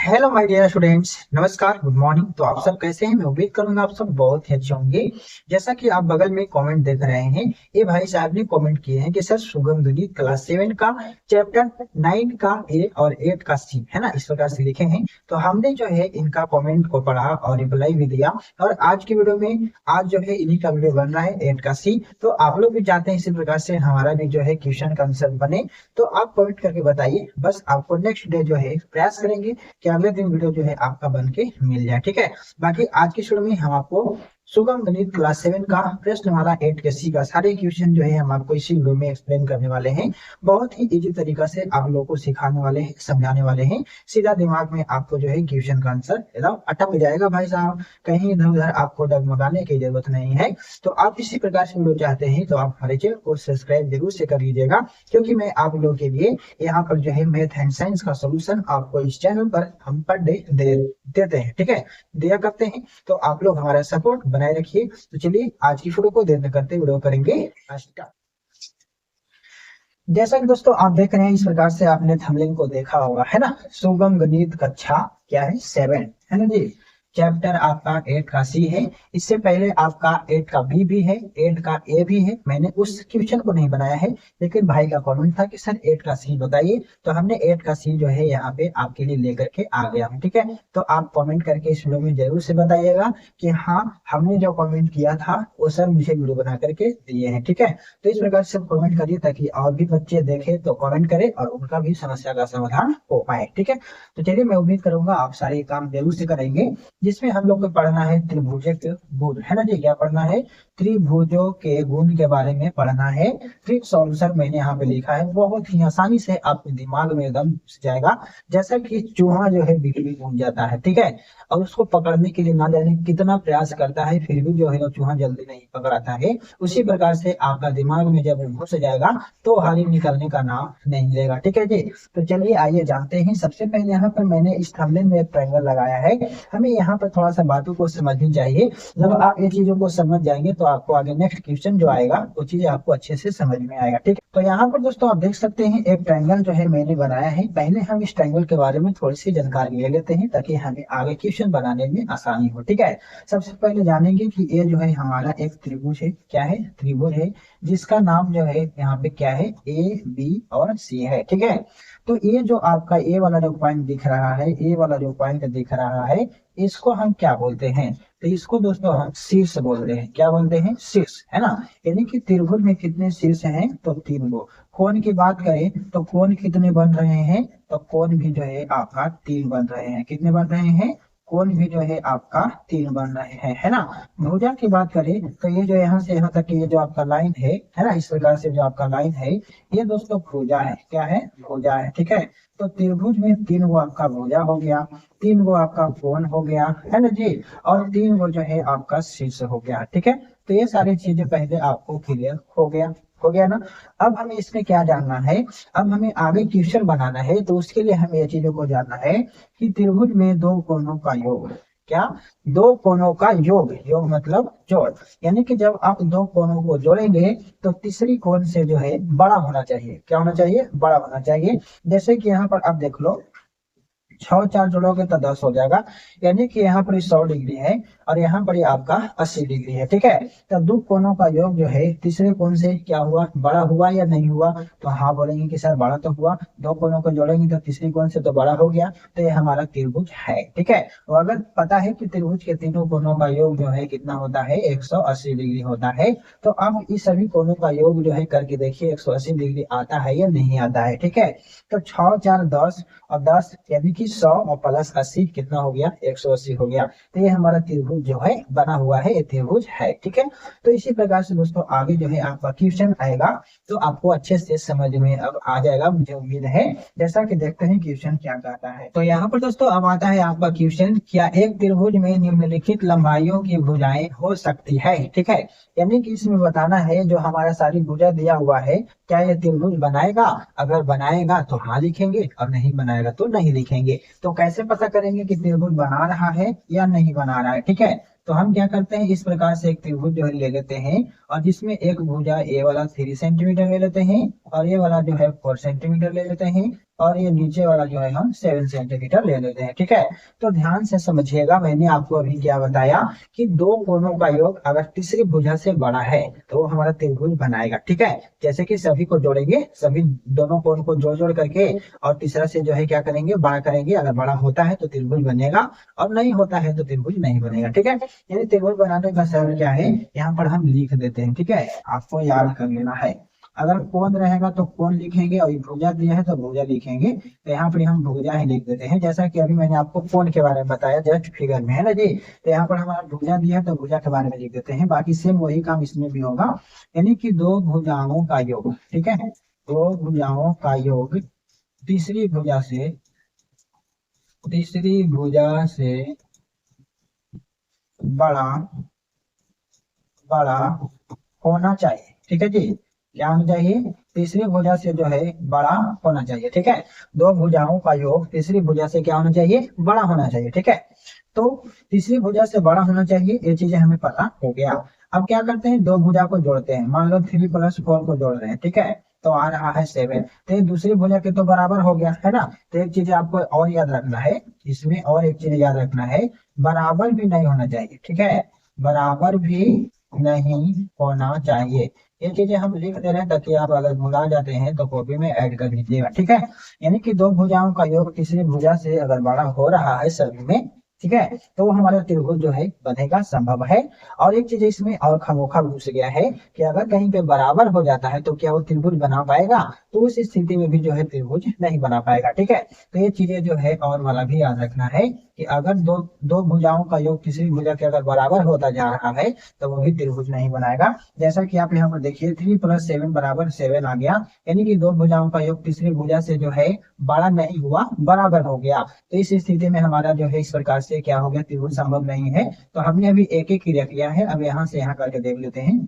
Hello my dear students, नमस्कार, good morning. तो आप सब कैसे हैं? मैं उम्मीद करूंगा आप सब बहुत ही अच्छे होंगे। जैसा कि आप बगल में कमेंट देख रहे हैं, ये भाई साहब ने कमेंट किए हैं कि सर सुगम गणित क्लास 7 का चैप्टर 9 का ए और 8 का सी, है ना, इस प्रकार से लिखे हैं। तो हमने जो है इनका कमेंट को पढ़ा और रिप्लाई भी दिया। और आज की वीडियो में आज जो है इन्हीं का वीडियो बन रहा है 8 का सी। तो आप लोग भी चाहते हैं इसी प्रकार से हमारा भी जो है क्वेश्चन का आंसर बने, तो आप कमेंट करके बताइए। बस आपको नेक्स्ट डे जो है प्रयास करेंगे कि अगले दिन वीडियो जो है आपका बन के मिल जाए, ठीक है। बाकी आज की शुरू में हम आपको सुगम गणित क्लास 7 का प्रश्न वाला 8 के सी का सारे क्वेश्चन जो है हम आपको इसी वीडियो में एक्सप्लेन करने वाले हैं। बहुत ही इजी तरीका से आप लोगों को सिखाने वाले हैं, समझाने वाले हैं। सीधा दिमाग में आपको जो है क्वेश्चन का आंसर एकदम अटक जाएगा भाई साहब। कहीं इधर उधर आपको डगमगाने की जरूरत नहीं है। तो आप इसी प्रकार से वीडियो चाहते हैं तो आप हमारे चैनल को सब्सक्राइब जरूर से कर लीजिएगा, क्योंकि मैं आप लोगों के लिए यहाँ पर जो है मैथ एंड साइंस का सोल्यूशन आपको इस चैनल पर हम पर डे देते हैं, ठीक है, दिया करते हैं। तो आप लोग हमारा सपोर्ट बनाए रखिए। तो चलिए आज की वीडियो को देर न करते वीडियो करेंगे स्टार्ट। जैसा कि दोस्तों आप देख रहे हैं, इस प्रकार से आपने थंबनेल को देखा होगा, है ना। सुगम गणित कक्षा क्या है 7, है ना जी। चैप्टर आपका 8 का सी है। इससे पहले आपका 8 का बी भी है, 8 का ए भी है। मैंने उस क्वेश्चन को नहीं बनाया है, लेकिन भाई का कमेंट था कि सर 8 का सी बताइए, तो हमने 8 का सी जो है यहाँ पे आपके लिए लेकर के आ गया हूँ, ठीक है। तो आप कमेंट करके इस वीडियो में जरूर से बताइएगा कि हाँ, हमने जो कमेंट किया था वो सर मुझे वीडियो बना करके दिए हैं, ठीक है। तो इस प्रकार से कमेंट करिए ताकि और भी बच्चे देखें तो कमेंट करें और उनका भी समस्या का समाधान हो पाए, ठीक है। तो चलिए, मैं उम्मीद करूंगा आप सारे काम जरूर से करेंगे, जिसमें हम लोग को पढ़ना है त्रिभुज के गुण, है ना जी। क्या पढ़ना है? त्रिभुजों के गुण के बारे में पढ़ना है। फिर सॉल्यूशन मैंने यहाँ पे लिखा है, बहुत ही आसानी से आपके दिमाग में एकदम घुस जाएगा। जैसा कि चूहा जो है बिजली घूम जाता है, ठीक है, और उसको पकड़ने के लिए ना जाने कितना प्रयास करता है, फिर भी जो है वो चूहा जल्दी नहीं पकड़ाता है। उसी प्रकार से आपका दिमाग में जब घुस जाएगा तो हारी निकलने का नाम नहीं लेगा, ठीक है जी। तो चलिए आइए जानते हैं। सबसे पहले यहाँ पर मैंने इस थंबनेल में एक ट्रायंगल लगाया है। हमें यहाँ पर थोड़ा सा बातों को समझनी चाहिए। जब आप ये चीजों को समझ जाएंगे तो आपको आगे नेक्स्ट क्वेश्चन जो आएगा वो चीजें आपको अच्छे से समझ में आएगा, ठीक है। तो यहाँ पर दोस्तों आप देख सकते हैं एक ट्रायंगल जो है मैंने बनाया है। पहले हम इस ट्रायंगल के बारे में थोड़ी सी जानकारी ले लेते हैं ताकि हमें आगे क्वेश्चन बनाने में आसानी हो, ठीक है। सबसे पहले जानेंगे कि ये जो है हमारा एक त्रिभुज है। क्या है? त्रिभुज है, जिसका नाम जो है यहाँ पे क्या है, ए बी और सी है, ठीक है। तो ये जो आपका ए वाला जो पॉइंट दिख रहा है, ए वाला जो पॉइंट दिख रहा है, इसको हम क्या बोलते हैं? तो इसको दोस्तों हम शीर्ष बोलते हैं। क्या बोलते हैं? शीर्ष, है ना। यानी कि त्रिभुज में कितने शीर्ष हैं? तो 3 गो। कोण की बात करें तो कोण कितने बन रहे हैं? तो कोण भी जो है आपका 3 बन रहे हैं। कितने बन रहे हैं? कोण भी जो है आपका 3 बन रहे हैं, है ना। भुजा की बात करें तो ये जो यहाँ से यहाँ तक की ये जो आपका लाइन है ना, इस प्रकार से जो आपका लाइन है, ये दोस्तों भुजा है। क्या है? भुजा है, ठीक है। तो त्रिभुज में 3 गो आपका भुजा हो गया, 3 गो आपका कोण हो गया, है ना जी, और 3 गो जो है आपका शीर्ष हो गया, ठीक है। तो ये सारी चीजें पहले आपको क्लियर हो गया ना। अब हमें इसमें क्या जानना है? अब हमें आगे क्वेश्चन बनाना है, तो उसके लिए हमें ये चीजों को जानना है कि त्रिभुज में 2 कोणों का योग। क्या? 2 कोणों का योग। योग मतलब जोड़। यानी कि जब आप 2 कोणों को जोड़ेंगे तो तीसरी कोण से जो है बड़ा होना चाहिए। क्या होना चाहिए? बड़ा होना चाहिए। जैसे कि यहाँ पर आप देख लो, 6 4 जोड़ोगे तो 10 हो जाएगा। यानी कि यहाँ पर 100 डिग्री है और यहाँ पर आपका 80 डिग्री है, ठीक है। तो 2 कोणों का योग जो है तीसरे कोण से क्या हुआ? बड़ा हुआ या नहीं हुआ? तो हाँ बोलेंगे कि सर बड़ा तो हुआ। 2 कोणों को जोड़ेंगे तो तीसरी कोण से तो बड़ा हो गया। तो ये हमारा त्रिभुज है, ठीक है। और अगर पता है कि त्रिभुज के तीनों कोणों का योग जो है कितना होता है? 180 डिग्री होता है। तो अब इस सभी कोणों का योग जो है करके देखिए 180 डिग्री आता है या नहीं आता है, ठीक है। तो 6 4 10 और 10 यानी कि 100 और प्लस 80 कितना हो गया? 180 हो गया। तो ये हमारा त्रिभुज जो है बना हुआ है, ये त्रिभुज है, ठीक है। तो इसी प्रकार से दोस्तों आगे जो है आपका क्वेश्चन आएगा तो आपको अच्छे से समझ में अब आ जाएगा, मुझे उम्मीद है। जैसा कि देखते हैं क्वेश्चन क्या कहता है। तो यहाँ पर दोस्तों अब आता है आपका क्वेश्चन, क्या एक त्रिभुज में निम्नलिखित लंबाइयों की भुजाएं हो सकती है? ठीक है, यानी कि इसमें बताना है जो हमारा सारी भुजा दिया हुआ है, क्या ये त्रिभुज बनाएगा? अगर बनाएगा तो हाँ लिखेंगे और नहीं बनाएगा तो नहीं लिखेंगे। तो कैसे पता करेंगे कि त्रिभुज बना रहा है या नहीं बना रहा है? ठीक है, तो हम क्या करते हैं, इस प्रकार से एक त्रिभुज जो है ले लेते हैं और जिसमें एक भुजा ए वाला 3 सेंटीमीटर ले लेते हैं और ये वाला जो है 4 सेंटीमीटर ले लेते हैं और ये नीचे वाला जो है हम 7 सेंटीमीटर ले लेते हैं। ठीक है, तो ध्यान से समझिएगा, मैंने आपको अभी क्या बताया कि दो कोणों का योग अगर तीसरी भुजा से बड़ा है तो वो हमारा त्रिभुज बनाएगा। ठीक है, जैसे कि सभी को जोड़ेंगे, सभी दोनों कोण को जोड़ जोड़ करके और तीसरा से जो है क्या करेंगे, बड़ा करेंगे। अगर बड़ा होता है तो त्रिभुज बनेगा और नहीं होता है तो त्रिभुज नहीं बनेगा। ठीक है, यानी त्रिभुज बनाने का सरल क्या है, यहाँ पर हम लिख देते हैं। ठीक है, आपको याद कर लेना है। अगर कोण रहेगा तो कोण लिखेंगे और भुजा दिया है तो भुजा लिखेंगे। तो यहाँ पर हम भुजा ही लिख देते हैं, जैसा कि अभी मैंने आपको कोण के बारे में बताया जस्ट फिगर में, है ना जी। तो यहाँ पर हमारा भुजा दिया है तो भुजा के बारे में लिख देते हैं। बाकी सेम वही काम इसमें भी होगा, यानी कि दो भुजाओं का योग। ठीक है, दो भुजाओं का योग तीसरी भुजा से बड़ा बड़ा होना चाहिए। ठीक है जी, क्या होना चाहिए, तीसरी भुजा से जो है बड़ा होना चाहिए। ठीक है, दो भुजाओं का योग तीसरी भुजा से क्या होना चाहिए, बड़ा होना चाहिए। ठीक है, तो तीसरी भुजा से बड़ा होना चाहिए, ये चीजें हमें पता हो गया। अब क्या करते हैं, दो भुजा को जोड़ते हैं। मान लो 3 + 4 को जोड़ रहे हैं। ठीक है, तो आ रहा है 7। तो दूसरी भुजा के तो बराबर हो गया है ना। तो एक चीज आपको और याद रखना है इसमें, और एक चीज याद रखना है, बराबर भी नहीं होना चाहिए। ठीक है, बराबर भी नहीं होना चाहिए। ये चीजें हम लिख दे रहे हैं ताकि आप अगर भुला जाते हैं तो कॉपी में ऐड कर लीजिएगा। ठीक है, यानी कि दो भुजाओं का योग तीसरी भुजा से अगर बड़ा हो रहा है सभी में, ठीक है, तो वो हमारा त्रिभुज जो है बनेगा, संभव है। और एक चीज इसमें और खामोखा घुस गया है कि अगर कहीं पे बराबर हो जाता है तो क्या वो त्रिभुज बना पाएगा, तो उस स्थिति में भी जो है त्रिभुज नहीं बना पाएगा। ठीक है, तो ये चीजें जो है और वाला भी याद रखना है कि अगर दो दो भुजाओं का योग तीसरी भुजा के अगर बराबर होता जा रहा है तो वो भी त्रिभुज नहीं बनाएगा। जैसा कि आप यहाँ पर देखिए 3 + 7 = 7 आ गया, यानी कि दो भुजाओं का योग तीसरी भुजा से जो है बड़ा नहीं हुआ, बराबर हो गया। तो इस स्थिति में हमारा जो है इस प्रकार से क्या हो गया, त्रिभुज संभव नहीं है। तो हमने अभी एक एक क्रिया किया है, अब यहाँ से यहाँ करके देख लेते हैं।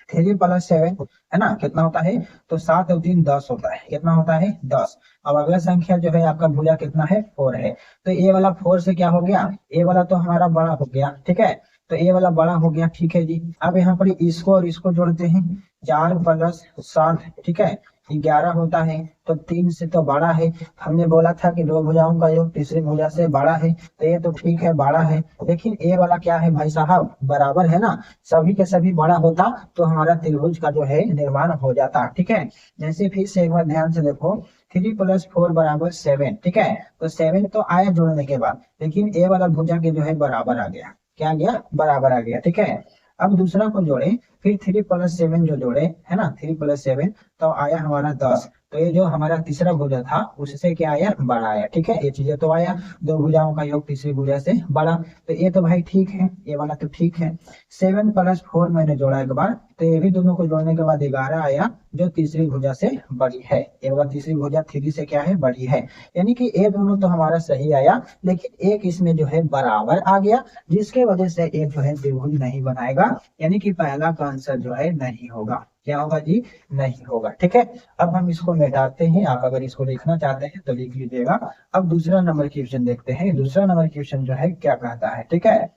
3 + 7 है ना, कितना होता है, तो 7 और 3 10 होता है। कितना होता है, 10। अब अगला संख्या जो है आपका भुजा कितना है, 4 है। तो ये वाला 4 से क्या हो गया, ये वाला तो हमारा बड़ा हो गया। ठीक है, तो ये वाला बड़ा हो गया। ठीक है जी, अब यहाँ पर इसको और इसको जोड़ते हैं। 4 + 7, ठीक है, 11 होता है। तो 3 से तो बड़ा है। हमने बोला था कि दो भुजाओं का योग तीसरी भुजा से बड़ा है, तो ये तो ठीक है, बड़ा है। लेकिन ये वाला क्या है भाई साहब, बराबर है ना। सभी के सभी बड़ा होता तो हमारा त्रिभुज का जो है निर्माण हो जाता। ठीक है, जैसे फिर से एक बार ध्यान से देखो, 3 + 4 = 7। ठीक है, तो 7 तो आया जोड़ने के बाद, लेकिन ये वाला भुजा के जो है बराबर आ गया। क्या आ गया, बराबर आ गया। ठीक है, अब दूसरा को जोड़े, फिर 3 + 7 जो जोड़े है ना, 3 + 7 तो आया हमारा 10। तो ये जो हमारा तीसरा भुजा था उससे क्या आया, बड़ा आया। ठीक है, ये चीजें तो आया, दो भुजाओं का योग तीसरी भुजा से बड़ा। तो ये तो भाई ठीक है, ये वाला तो ठीक है। 7 + 4 मैंने जोड़ा एक बार, तो ये भी दोनों को जोड़ने के बाद 11 आया, जो तीसरी भुजा से बड़ी है। ये वाला तीसरी भुजा 3 से क्या है, बड़ी है। यानी कि ये दोनों तो हमारा सही आया, लेकिन एक इसमें जो है बराबर आ गया, जिसके वजह से एक जो है त्रिभुज नहीं बनाएगा। यानी कि पहला का आंसर जो है नहीं होगा। क्या होगा जी, नहीं होगा। ठीक है, अब हम इसको मिटाते हैं। आप अगर इसको लिखना चाहते हैं तो लिख लीजिएगा। अब दूसरा नंबर क्वेश्चन देखते हैं। दूसरा नंबर क्वेश्चन जो है क्या कहता है, ठीक है,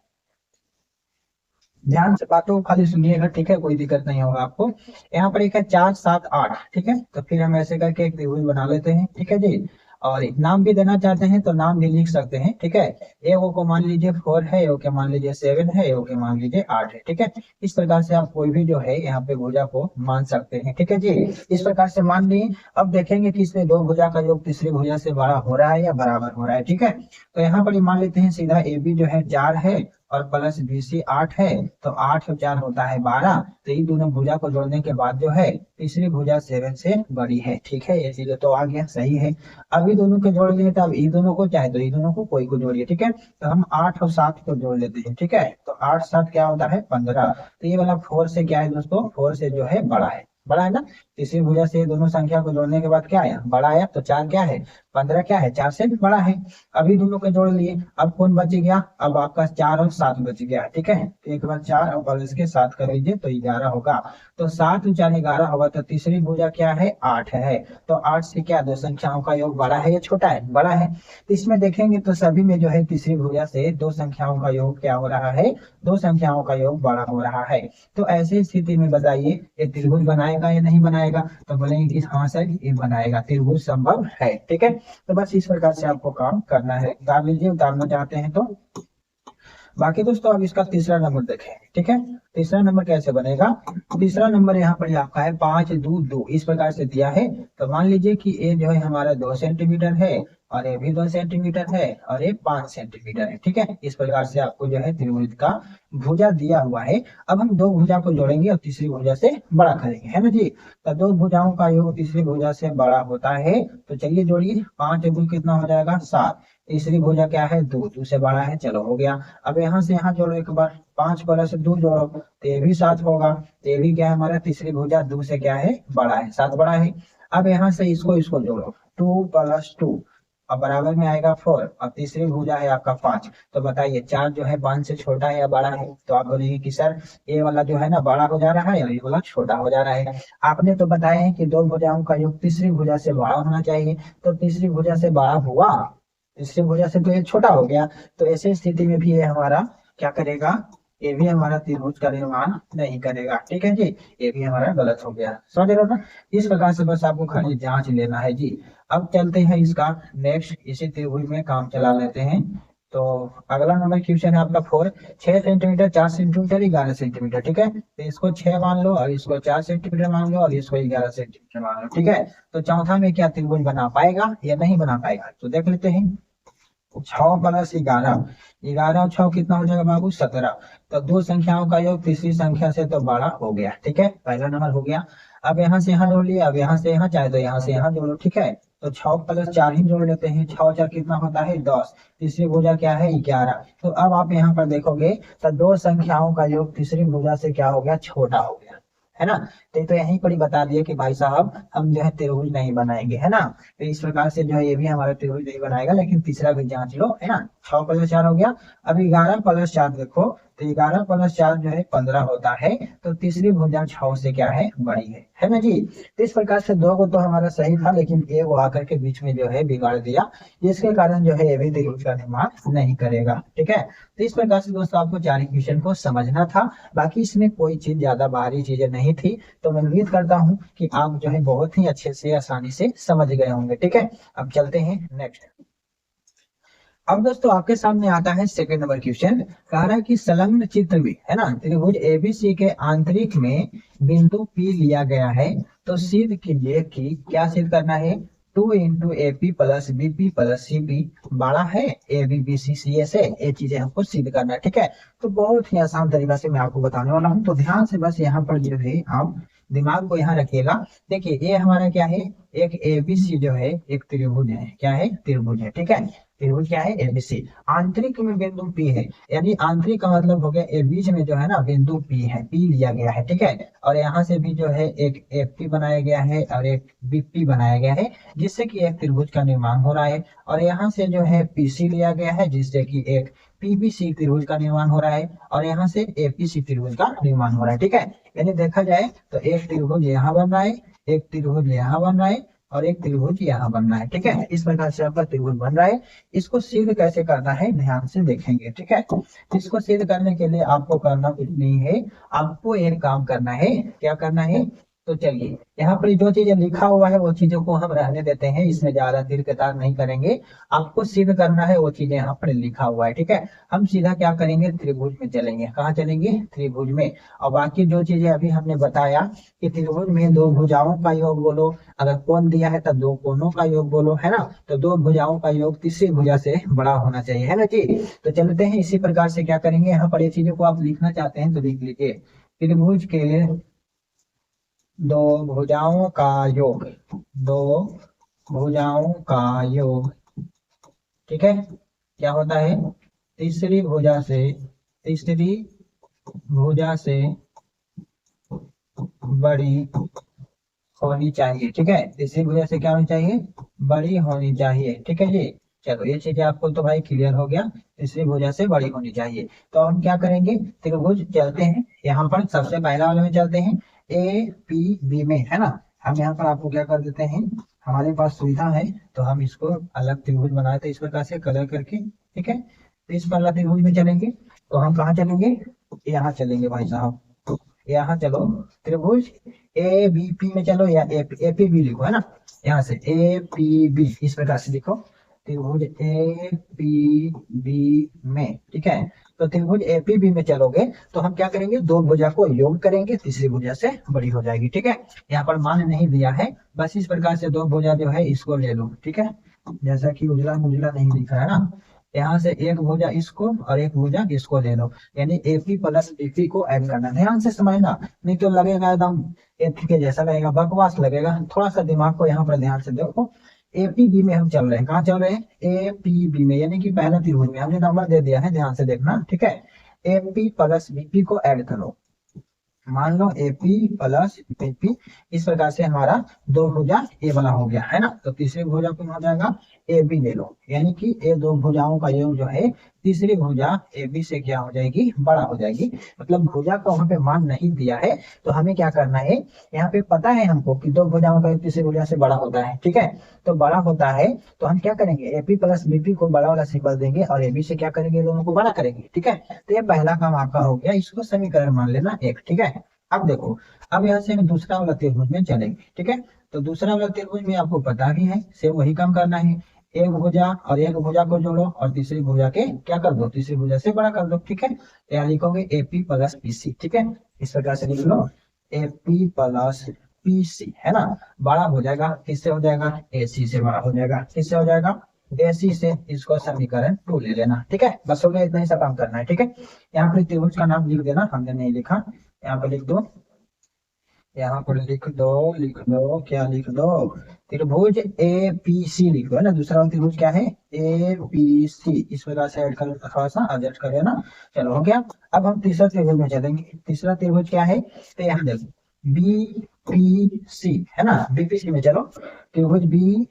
ध्यान से बातों को खाली सुनिएगा। ठीक है, कोई दिक्कत नहीं होगा आपको। यहाँ पर एक है 4 7 8। ठीक है, तो फिर हम ऐसे करके एक त्रिभुज बना लेते हैं। ठीक है जी, और नाम भी देना चाहते हैं तो नाम भी लिख सकते हैं। ठीक है, एगो को मान लीजिए 4 है, एगो के मान लीजिए 7 है, एगो के मान लीजिए 8 है। ठीक है, इस प्रकार से आप कोई भी जो है यहाँ पे भुजा को मान सकते हैं। ठीक है जी, इस प्रकार से मान लिए। अब देखेंगे कि इसमें दो भुजा का योग तीसरी भुजा से बड़ा हो रहा है या बराबर हो रहा है। ठीक है, तो यहाँ पर मान लेते हैं सीधा ए बी जो है 4 है और प्लस BC 8 है। तो 8 और 4 होता है 12। तो ये दोनों भुजा को जोड़ने के बाद जो है तीसरी भुजा 7 से बड़ी है। ठीक है, ये चीजें तो आ गया, सही है। अब ये दोनों को जोड़ लिए, तो अब ये दोनों को चाहे तो ये दोनों को कोई को जोड़िए। ठीक है, तो हम 8 और 7 को जोड़ लेते हैं। ठीक है, तो 8 7 क्या होता है, 15। तो ये वाला 4 से क्या है दोस्तों, 4 से जो है बड़ा है, बड़ा है ना। तीसरी भुजा से दोनों संख्या को जोड़ने के बाद क्या आया, बड़ा आया। तो 4 क्या है, 15 क्या है 4 से बड़ा है। अभी दोनों को जोड़ लिए, अब कौन बच गया, अब आपका 4 और 7 बच गया, ठीक है। तो एक बार 4 और इसके 7 कर लीजिए तो 11 होगा। तो 7 और 4 11 होगा, तो तीसरी भुजा क्या है 8 है। तो 8 से क्या दो संख्याओं का योग बड़ा है या छोटा है, बड़ा है। तो इसमें देखेंगे तो सभी में जो है तीसरी भुजा से दो संख्याओं का योग क्या हो रहा है, दो संख्याओं का योग बड़ा हो रहा है। तो ऐसी स्थिति में बताइए ये त्रिभुज बनाएगा या नहीं बनाएगा, तो बोलेंगे कि हाँ सर ये बनाएगा, त्रिभुज संभव है, ठीक है। तो बस इस प्रकार से आपको काम करना है, उतार लीजिए उतारना चाहते हैं तो। बाकी दोस्तों अब इसका तीसरा नंबर देखें, ठीक है। तीसरा नंबर कैसे बनेगा, तीसरा नंबर यहाँ पर आपका है 5 2 2, इस प्रकार से दिया है। तो मान लीजिए कि ये जो है हमारा 2 सेंटीमीटर है और ये भी 2 सेंटीमीटर है और ये 5 सेंटीमीटर है, ठीक है। इस प्रकार से आपको जो है त्रिभुज का भुजा दिया हुआ है। अब हम दो भुजा को जोड़ेंगे और तीसरी भुजा से बड़ा करेंगे, है ना जी। तो दो भुजाओं का योग तीसरी भुजा से बड़ा होता है। तो चलिए जोड़िए, 5 2 कितना हो जाएगा 7। तीसरी भुजा क्या है 2, 2 से बड़ा है, चलो हो गया। अब यहाँ से यहाँ जोड़ो एक बार, 5 प्लस 2 जोड़ो तो ये भी 7 होगा। तो ये भी क्या है हमारा तीसरी भुजा 2 से क्या है बड़ा है, 7 बड़ा है। अब यहाँ से इसको इसको जोड़ो, 2 प्लस 2 अब बराबर में आएगा 4। अब तीसरी भुजा है आपका 5। तो बताइए 4 जो है 5 से छोटा है या बड़ा है, तो आप बोलेंगे कि सर ये वाला जो है ना बड़ा हो जा रहा है और ये वाला छोटा हो जा रहा है। आपने तो बताया है कि दो भुजाओं का योग तीसरी भुजा से बड़ा होना चाहिए, तो तीसरी भुजा से बड़ा हुआ, तीसरी भुजा से तो ये छोटा हो गया। तो ऐसी स्थिति में भी ये हमारा क्या करेगा, ये भी हमारा त्रिभुज का निर्माण नहीं करेगा, ठीक है जी। ये भी हमारा गलत हो गया, समझ रहे हो ना। इस प्रकार से बस आपको खाली जांच लेना है जी। अब चलते हैं इसका नेक्स्ट, इसी त्रिभुज में काम चला लेते हैं। तो अगला नंबर क्वेश्चन है आपका 4, 6 सेंटीमीटर 4 सेंटीमीटर 11 सेंटीमीटर, ठीक है। तो इसको 6 मान लो और इसको 4 सेंटीमीटर मान लो और इसको 11 सेंटीमीटर मान लो, ठीक है। तो चौथा में क्या त्रिभुज बना पाएगा या नहीं बना पाएगा, तो देख लेते हैं। 6 प्लस 11, 11 और 6 कितना हो जाएगा बाबू 17। तो दो संख्याओं का योग तीसरी संख्या से तो बड़ा हो गया, ठीक है, पहला नंबर हो गया। अब यहाँ से यहाँ जोड़ लिया, अब यहाँ से यहाँ चाहे तो यहाँ से यहाँ जोड़ो, ठीक है। तो 6 प्लस 4 ही जोड़ लेते हैं, 6 4 कितना होता है 10। तीसरी भुजा क्या है 11। तो अब आप यहाँ पर देखोगे तो दो संख्याओं का योग तीसरी भुजा से क्या हो गया, छोटा हो गया, है ना। तो यहीं पर ही बता दिया कि भाई साहब हम जो है त्रिभुज नहीं बनाएंगे, है ना। तो इस प्रकार से जो है ये भी हमारा त्रिभुज नहीं बनाएगा, लेकिन तीसरा भी जांच लो, है ना। 6 प्लस 4 हो गया। अब 11 प्लस 4 देखो, तो 11 प्लस 4 जो है 15 होता है। तो तीसरी भुजा 6 से क्या है बड़ी है ना जी। तो इस प्रकार से दो को तो हमारा सही था, लेकिन ये वो आकर के बीच में जो है बिगाड़ दिया, जिसके कारण जो है ये भी त्रिभुज का निर्माण नहीं करेगा, ठीक है। तो इस प्रकार से दोस्तों आपको 4 इक्वेशन को समझना था। बाकी इसमें कोई चीज ज्यादा बाहरी चीजें नहीं थी। तो मैं उम्मीद करता हूँ कि आप जो है बहुत ही अच्छे से आसानी से समझ गए होंगे, ठीक है। अब चलते हैं नेक्स्ट। अब दोस्तों आपके सामने आता है सेकंड नंबर क्वेश्चन। कह रहा है कि संलग्न चित्र में, है ना, त्रिभुज एबीसी के आंतरिक में बिंदु P लिया गया है। तो सिद्ध कीजिए कि क्या सिद्ध करना है, 2 into AP plus BP plus CP बड़ा है ABBC से, ये चीजें हमको सिद्ध करना है, ठीक है। तो बहुत ही आसान तरीका से मैं आपको बताने वाला हूँ, तो ध्यान से बस यहाँ पर जो है आप दिमाग को यहाँ रखिएगा। देखिए ये हमारा क्या है, एक ABC जो है एक त्रिभुज है, क्या है त्रिभुज है, ठीक है। त्रिभुज क्या है एबीसी, आंतरिक में बिंदु P है, यानी आंतरिक का मतलब हो गया ये बीच में जो है ना बिंदु P है, P लिया गया है, ठीक है। और यहाँ से भी जो है एक FP बनाया गया है और एक BP बनाया गया है, जिससे कि एक त्रिभुज का निर्माण हो रहा है। और यहाँ से जो है PC लिया गया है, जिससे कि एक PBC त्रिभुज का निर्माण हो रहा है। और यहाँ से APC त्रिभुज का निर्माण हो रहा है, ठीक है। यानी देखा जाए तो एक त्रिभुज यहाँ बन रहा है, एक त्रिभुज यहाँ बन रहा है और एक त्रिभुज यहाँ बनना है, ठीक है। इस प्रकार से आपका त्रिभुज बन रहा है। इसको सिद्ध कैसे करना है ध्यान से देखेंगे, ठीक है। इसको सिद्ध करने के लिए आपको करना कुछ नहीं है, आपको एक काम करना है, क्या करना है। तो चलिए यहाँ पर जो चीजें लिखा हुआ है वो चीजों को हम रहने देते हैं, इसमें ज्यादा दीर्घता नहीं करेंगे। आपको सिद्ध करना है वो चीजें यहाँ पर लिखा हुआ है, ठीक है। हम सीधा क्या करेंगे, त्रिभुज में चलेंगे। कहाँ चलेंगे, त्रिभुज में। और बाकी जो चीजें अभी हमने बताया कि त्रिभुज में दो भुजाओं का योग बोलो, अगर कोण दिया है तब दो कोणों का योग बोलो, है ना। तो दो भुजाओं का योग तीसरी भुजा से बड़ा होना चाहिए, है ना जी। तो चलते हैं इसी प्रकार से क्या करेंगे, यहाँ पर ये चीजों को आप लिखना चाहते हैं तो लिख लीजिए। त्रिभुज के दो भुजाओं का योग, दो भुजाओं का योग, ठीक है, क्या होता है, तीसरी भुजा से, तीसरी भुजा से बड़ी होनी चाहिए, ठीक है। तीसरी भुजा से क्या होनी चाहिए, बड़ी होनी चाहिए। ठीक है जी। चलो ये चीज आपको तो भाई क्लियर हो गया, तीसरी भुजा से बड़ी होनी चाहिए। तो हम क्या करेंगे, त्रिभुज चलते हैं यहाँ पर, सबसे पहला वाले में चलते हैं, ए पी बी में, है ना। हम यहाँ पर आपको क्या कर देते हैं, हमारे पास सुविधा है तो हम इसको अलग त्रिभुज बनाए थे इस प्रकार से कलर करके। ठीक है, तो इस वाला त्रिभुज में चलेंगे, तो हम कहाँ चलेंगे, यहाँ चलेंगे भाई साहब। यहाँ चलो, त्रिभुज ए बी पी में चलो, या ए पी बी लिखो, है ना। यहाँ से ए पी बी इस प्रकार से लिखो, त्रिभुज ए पी बी में। ठीक है, तो त्रिभुज ए पी बी में चलोगे तो हम क्या करेंगे, दो भुजा को योग करेंगे, तीसरी भुजा से बड़ी हो जाएगी। ठीक है, यहाँ पर मान नहीं दिया है, बस इस प्रकार से दो भुजा जो है इसको ले लो। ठीक है, जैसा कि उजला मुजला नहीं दिख रहा है ना, यहाँ से एक भुजा इसको और एक भुजा इसको ले लो, यानी एपी प्लस बीपी को ऐड करना। ध्यान से समझना, नहीं तो लगेगा एकदम एपी के जैसा लगेगा, बकवास लगेगा। थोड़ा सा दिमाग को यहाँ पर ध्यान से देखो। एपीबी में हम चल रहे हैं, कहाँ चल रहे हैं, एपीबी में, यानी कि पहला त्रिभुज में हमने नंबर दे दिया है, ध्यान से देखना। ठीक है, एपी प्लस बीपी को ऐड करो, मान लो एपी प्लस बीपी, इस प्रकार से हमारा दो भुजा ए वाला हो गया, है ना। तो तीसरी भुजा कौन हो जाएगा, ए बी ले लो, यानी कि ये दो भुजाओं का योग जो है, तीसरी भुजा ए बी से क्या हो जाएगी, बड़ा हो जाएगी। मतलब भुजा का वहां पे मान नहीं दिया है, तो हमें क्या करना है, यहाँ पे पता है हमको कि दो भुजाओं का योग तीसरी भुजा से बड़ा होता है। ठीक है, तो बड़ा होता है तो हम क्या करेंगे, एपी प्लस बीपी को बड़ा वाला सिंबल देंगे और ए बी से क्या करेंगे, दोनों को बड़ा करेंगे। ठीक है, तो ये पहला काम आपका हो गया, इसको समीकरण मान लेना एक। ठीक है, अब देखो, अब यहाँ से हम दूसरा वाला त्रिभुज में चलेंगे। ठीक है, तो दूसरा वाला त्रिभुज में आपको पता भी है, से वही काम करना है, एक भुजा और एक भुजा को जोड़ो और तीसरी भुजा के क्या कर दो, तीसरी भुजा से बड़ा कर दो। ठीक है, तो यहाँ लिखोगे एपी प्लस पीसी। ठीक है, इस प्रकार से लिख लो, एपी प्लस पीसी, है ना। बड़ा हो जाएगा, किससे हो जाएगा, एसी से बड़ा हो जाएगा, किससे हो जाएगा, एसी से। इसको समीकरण 2 ले लेना। ठीक है, बस हो गया, इतना ही सा काम करना है। ठीक है, यहाँ पर त्रिभुज का नाम लिख देना, हमने नहीं लिखा, यहाँ पर लिख दो, यहाँ पर लिख दो, क्या लिख दो, त्रिभुज ए पी सी लिख दो, है ना। दूसरा वाला त्रिभुज क्या है, ए पी सी, इस प्रकार से ऐड कर, थोड़ा सा एडजस्ट कर लेना। चलो हो गया। अब हम तीसरा त्रिभुज में चलेंगे। तीसरा त्रिभुज क्या है, तो यहाँ देखो, बी पी सी, है ना, बीपीसी में चलो, त्रिभुज बी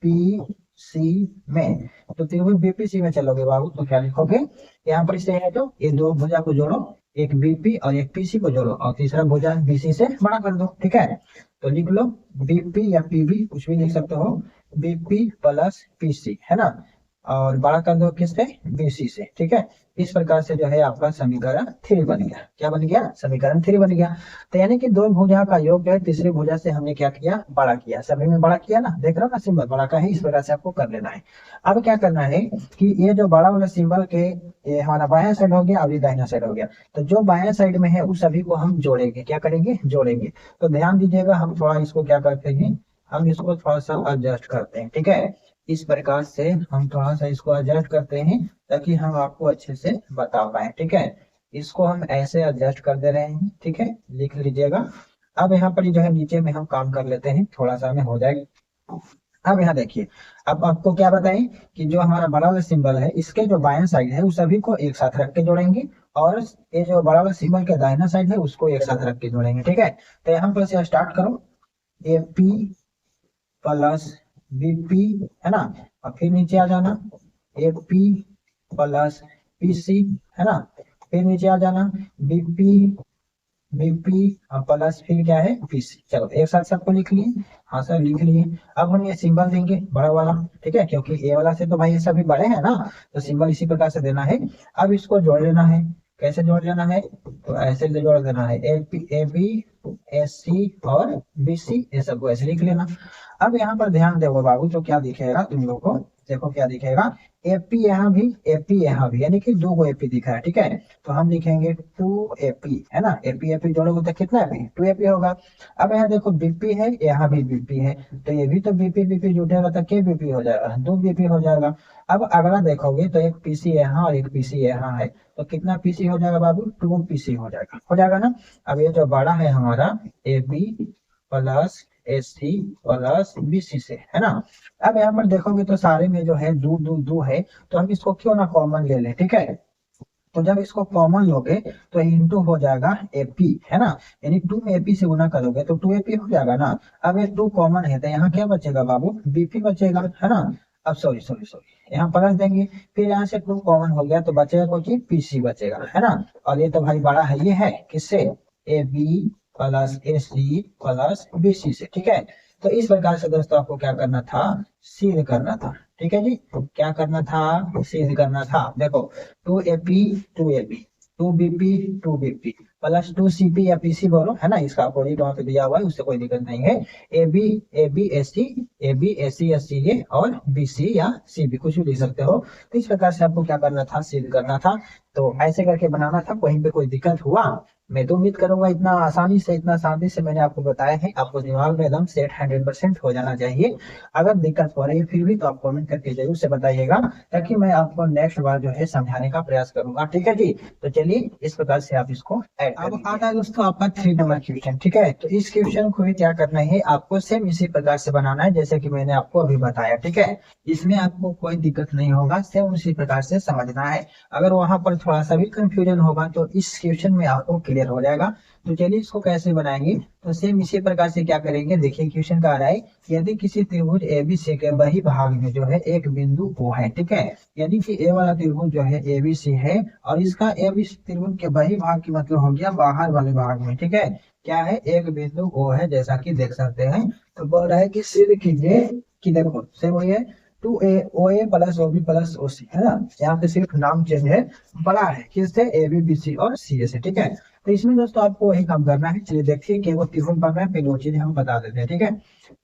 पी सी में। तो त्रिभुज बीपीसी में चलोगे बाबू, तो क्या लिखोगे, यहाँ पर इसे है तो ये दो भुजा को जोड़ो, एक बीपी और एक पीसी को जोड़ो और तीसरा भुजा बीसी से बड़ा कर दो। ठीक है, तो लिख लो बीपी या पीबी, कुछ भी लिख सकते हो, बीपी प्लस पीसी, है ना, और बड़ा कर दो किससे, बीसी से। ठीक है, इस प्रकार से जो है आपका समीकरण 3 बन गया। क्या बन गया, समीकरण 3 बन गया। तो यानी कि दो भुजा का योग जो है तीसरी भुजा से हमने क्या किया, बड़ा किया, सभी में बड़ा किया ना, देख रहे हो ना, सिंबल बड़ा का है, इस प्रकार से आपको कर लेना है। अब क्या करना है कि ये जो बड़ा वाला सिंबल के, ये हमारा बायां साइड हो गया और ये दाहिना साइड हो गया, तो जो बायां साइड में है उस सभी को हम जोड़ेंगे, क्या करेंगे, जोड़ेंगे। तो ध्यान दीजिएगा, हम थोड़ा इसको क्या करते हैं, हम इसको थोड़ा सा एडजस्ट करते हैं। ठीक है, इस प्रकार से हम थोड़ा सा इसको एडजस्ट करते हैं ताकि हम आपको अच्छे से बता पाए। ठीक है, इसको हम ऐसे एडजस्ट कर दे रहे हैं। ठीक है, लिख लीजिएगा। अब यहाँ पर जो है नीचे में हम काम कर लेते हैं, थोड़ा सा हमें हो जाएगा। अब यहाँ देखिए, अब आपको क्या बताएं कि जो हमारा बड़ा वाला सिंबल है, इसके जो बायां साइड है उस सभी को एक साथ रख के जोड़ेंगे, और ये जो बड़ा वाला सिंबल के दाहिना साइड है उसको एक साथ रख के जोड़ेंगे। ठीक है, तो यहाँ पर से स्टार्ट करो, ए पी प्लस बीपी, है ना, और फिर नीचे आ जाना, एपी प्लस पीसी, है ना, फिर नीचे आ जाना, बीपी बीपी प्लस फिर क्या है, पीसी। चलो एक साथ सबको लिख लिए, हाँ सर लिख लिए। अब हम ये सिंबल देंगे बड़ा वाला। ठीक है, क्योंकि ए वाला से तो भाई ये सभी बड़े हैं ना, तो सिंबल इसी प्रकार से देना है। अब इसको जोड़ लेना है, कैसे जोड़ लेना है, तो ऐसे जोड़ देना है, ए बी एस सी और बी सी, ये सबको ऐसे लिख लेना। अब यहाँ पर ध्यान दो बाबू, तो क्या दिखेगा तुम लोग को, देखो क्या दिखेगा, एपी यहाँ भी, एपी यहाँ भी, यानी कि दो को एपी दिखा है। ठीक है, तो हम लिखेंगे 2 एपी, है ना, एपी एपी जोड़ोगे तो कितना एपी, 2 एपी होगा। अब यहाँ देखो बीपी है, यहाँ भी बीपी है, तो ये भी तो बीपी बीपी जुटेगा तो के बीपी हो जाएगा, 2 बीपी हो जाएगा। अब अगला देखोगे तो एक पीसी यहाँ और एक पीसी यहाँ है, तो कितना पीसी हो जाएगा बाबू, 2 पीसी हो जाएगा ना। अब ये जो बड़ा है हमारा A B plus S C plus B C से, है ना। अब यहाँ पर देखोगे तो सारे में जो है दो दो दो है, तो हम इसको क्यों ना कॉमन ले लें। ठीक है, तो जब इसको कॉमन लोगे तो इंटू हो जाएगा एपी, है ना, यानी 2 में एपी से गुना करोगे तो 2 एपी हो जाएगा ना। अब ये 2 कॉमन है तो यहाँ क्या बचेगा बाबू, बीपी बचेगा, है ना। अब सॉरी सॉरी सॉरी, यहाँ प्लस देंगे, फिर यहाँ से 2 कॉमन हो गया तो बचेगा कोई चीज, पीसी बचेगा, है ना। और ये तो भाई बड़ा है, ये है किससे, A B plus A C plus B C से, ठीक है। तो इस प्रकार से दोस्तों आपको क्या करना था, सिद्ध करना था, ठीक है जी। क्या करना था, सिद्ध करना था। देखो 2 AP 2 AP 2 BP 2 BP plus 2 CP या पीसी बोलो, है ना, इसका अपोजिट वहां पे दिया हुआ है, उससे कोई दिक्कत नहीं है। A B AC, A B AC या सी ए और बी सी या सी बी, कुछ भी लिख सकते हो। तो इस प्रकार से आपको क्या करना था, सिद्ध करना था। तो ऐसे करके बनाना था, कहीं पे कोई दिक्कत हुआ, मैं तो उम्मीद करूंगा इतना आसानी से, इतना शांति से मैंने आपको बताया है, आपको दिमाग में एकदम सेट 100% हो जाना चाहिए। अगर दिक्कत हो रही है फिर भी तो आप कमेंट करके जरूर से बताइएगा, ताकि मैं आपको नेक्स्ट बार जो है समझाने का प्रयास करूंगा, ठीक है जी। तो चलिए इस प्रकार से आप इसको ऐड कर लीजिए। अब आता है दोस्तों आपका 3 नंबर क्वेश्चन, ठीक है। तो इस क्वेश्चन को भी क्या करना है, आपको सेम इसी प्रकार से बनाना है जैसे कि मैंने आपको अभी बताया, ठीक है। इसमें आपको कोई दिक्कत नहीं होगा, सेम उसी प्रकार से समझना है। अगर वहां पर थोड़ा सा भी कंफ्यूजन होगा तो इस क्वेश्चन में आपको क्लियर हो जाएगा। तो चलिए इसको कैसे बनाएंगे, तो सेम इसी प्रकार से क्या करेंगे, देखिए क्वेश्चन का आ रहा है, यदि किसी त्रिभुज एबीसी के बही भाग में जो है एक बिंदु O है, ठीक है, यानी कि ए वाला त्रिभुज जो है एबीसी है, और इसका एबीसी त्रिभुज के बही भाग की मतलब हो गया बाहर वाले भाग में, ठीक है। क्या है, एक बिंदु O है, जैसा कि देख सकते हैं। तो बोल रहा है कि सिद्ध कीजिए कि देखो सेम वही है, 2A plus OB plus OC, है ना। यहाँ पे सिर्फ नाम चेंज है, बड़ा है किससे, AB BC और CA से, ठीक है। तो इसमें दोस्तों आपको वही काम करना है। चलिए देखिए कि वो त्रिभुज बन रहा है, फिर वो चीज हम बता देते हैं, ठीक है।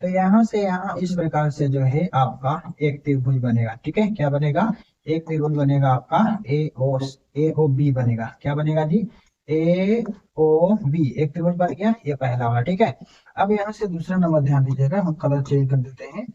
तो यहाँ से यहाँ इस प्रकार से जो है आपका एक त्रिभुज बनेगा, ठीक है। क्या बनेगा, एक त्रिभुज बनेगा आपका AOB बनेगा, क्या बनेगा जी, AOB, एक त्रिभुज बन गया, ये पहला वाला, ठीक है। अब यहाँ से दूसरा नंबर ध्यान दीजिएगा, हम कलर चेंज कर देते हैं।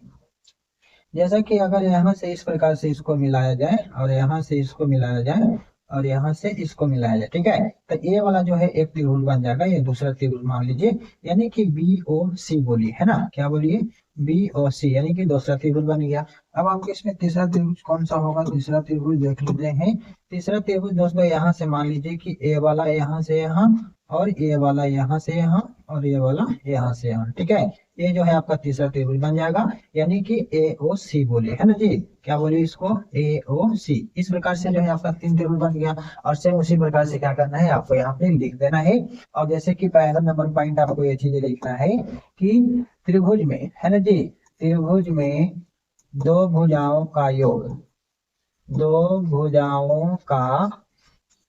जैसा कि अगर यहाँ से इस प्रकार से इसको मिलाया जाए, और यहाँ से इसको मिलाया जाए, और यहाँ से इसको मिलाया जाए, ठीक है। तो ये वाला जो है एक त्रिभुज बन जाएगा, ये दूसरा त्रिभुज मान लीजिए, यानी कि BOC बोलिए, है ना, क्या बोलिए, BOC, यानी कि दूसरा त्रिभुज बन गया। अब आपको इसमें तीसरा त्रिभुज कौन सा होगा, तीसरा त्रिभुज देख लेते हैं। तीसरा त्रिभुज दोस्तों यहाँ से मान लीजिए कि ए वाला यहाँ से यहाँ, और ये वाला यहाँ से यहाँ, और ये वाला यहाँ से यहाँ, ठीक है। ये जो है आपका तीसरा त्रिभुज बन जाएगा, यानी कि AOC बोलिए, है ना जी, क्या बोलिए इसको, AOC। इस प्रकार से जो है आपका 3 त्रिभुज बन गया। और सेम उसी प्रकार से क्या करना है, आपको यहाँ पे लिख देना है। और जैसे कि पहला नंबर पॉइंट आपको ये चीज लिखना है कि त्रिभुज में, है ना जी, त्रिभुज में दो भुजाओं का योग, दो भुजाओं का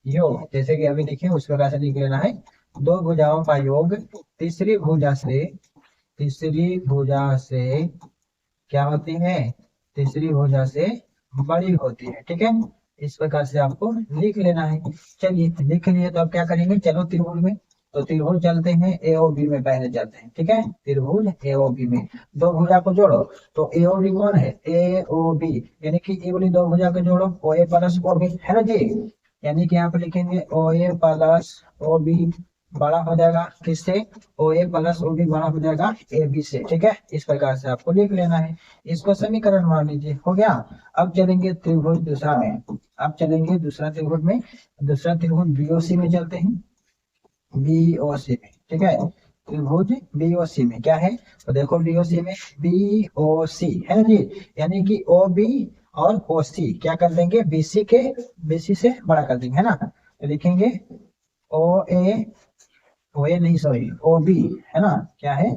योग, जैसे कि अभी देखिए उस प्रकार से लिख लेना है, दो भुजाओं का योग तीसरी भुजा से, तीसरी भुजा से क्या होती है, तीसरी भुजा से बड़ी होती है, ठीक है। इस प्रकार से आपको लिख लेना है। चलिए लिख लिए, तो अब क्या करेंगे, चलो त्रिभुज में, तो त्रिभुज चलते हैं AOB में, पहले चलते हैं, ठीक है। त्रिभुज AOB में दो भुजा को जोड़ो, तो AOB कौन है, AOB, यानी कि ये वाली दो भुजा को जोड़ो, OA प्लस OB, है ना जी। यानी कि यहाँ पे लिखेंगे OA प्लस OB बड़ा हो जाएगा किससे, OA प्लस OB बड़ा हो जाएगा AB से, ठीक है। इस प्रकार से आपको लिख लेना है। इसको समीकरण मान लीजिए, हो गया। अब चलेंगे त्रिभुज दूसरा में, अब चलेंगे दूसरा त्रिभुज में, दूसरा त्रिभुज BOC में चलते हैं, BOC में, ठीक है। त्रिभुज BOC में क्या है, तो देखो BOC में BOC, है ना जी, यानी कि OB और OC क्या कर देंगे, BC से बड़ा कर देंगे, है ना। तो लिखेंगे OA नहीं सॉरी OB, है ना, क्या है,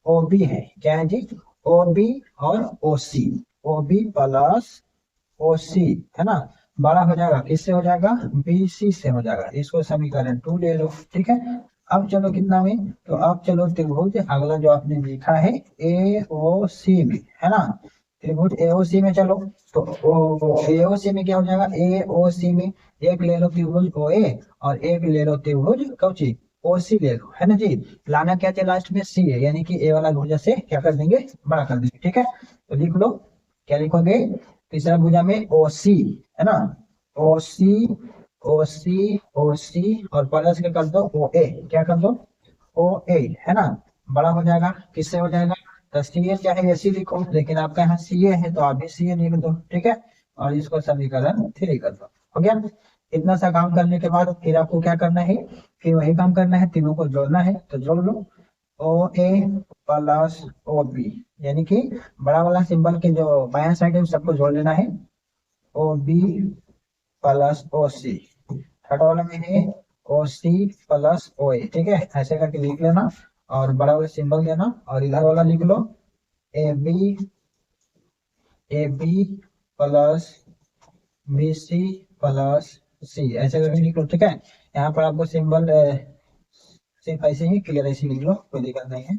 OB है, क्या है जी, OB और OB प्लस OC, है ना, बड़ा हो जाएगा, किससे हो जाएगा, BC से हो जाएगा। इसको समीकरण 2 ले लो, ठीक है। अब चलो कितना में, तो अब चलो त्रिभुज अगला जो आपने लिखा है AOC में, है ना, त्रिभुज AOC में चलो। तो AOC में क्या हो जाएगा, AOC में एक ले लो त्रिभुज OA, और एक ले लो त्रिभुज कौची OC ले लो, है ना जी। लाना क्या चाहिए लास्ट में, C है, यानी कि A वाला भुजा से क्या कर देंगे, बड़ा कर देंगे, ठीक है। तो लिख लो, क्या लिखोगे, तीसरा भुजा में OC, है ना, OC और प्लस के कर दो OA, क्या कर दो OA, है ना, बड़ा हो जाएगा, किससे हो जाएगा, तो CA चाहे ऐसी लिखो, लेकिन आपका यहाँ CA है तो आप भी CA लिख दो, ठीक है। और इसको समीकरण 3 कर दो, हो गया। इतना सा काम करने के बाद फिर आपको क्या करना है, फिर वही काम करना है, तीनों को जोड़ना है। तो जोड़ लो, ओ ए प्लस ओ बी, यानी कि बड़ा वाला सिंबल के जो बायां साइड है सबको जोड़ लेना है, ओ बी प्लस ओ सी। थर्ड वाला में है ओ सी प्लस ओ ए, ठीक है, ऐसे करके लिख लेना और बड़ा वाला सिंबल देना। और इधर वाला लिख लो A B plus B C plus C, ऐसे करके लिख लो, ठीक है। यहाँ पर आपको सिंबल सिर्फ ऐसे ही क्लियर ऐसे लिख लो, कोई दिक्कत नहीं है।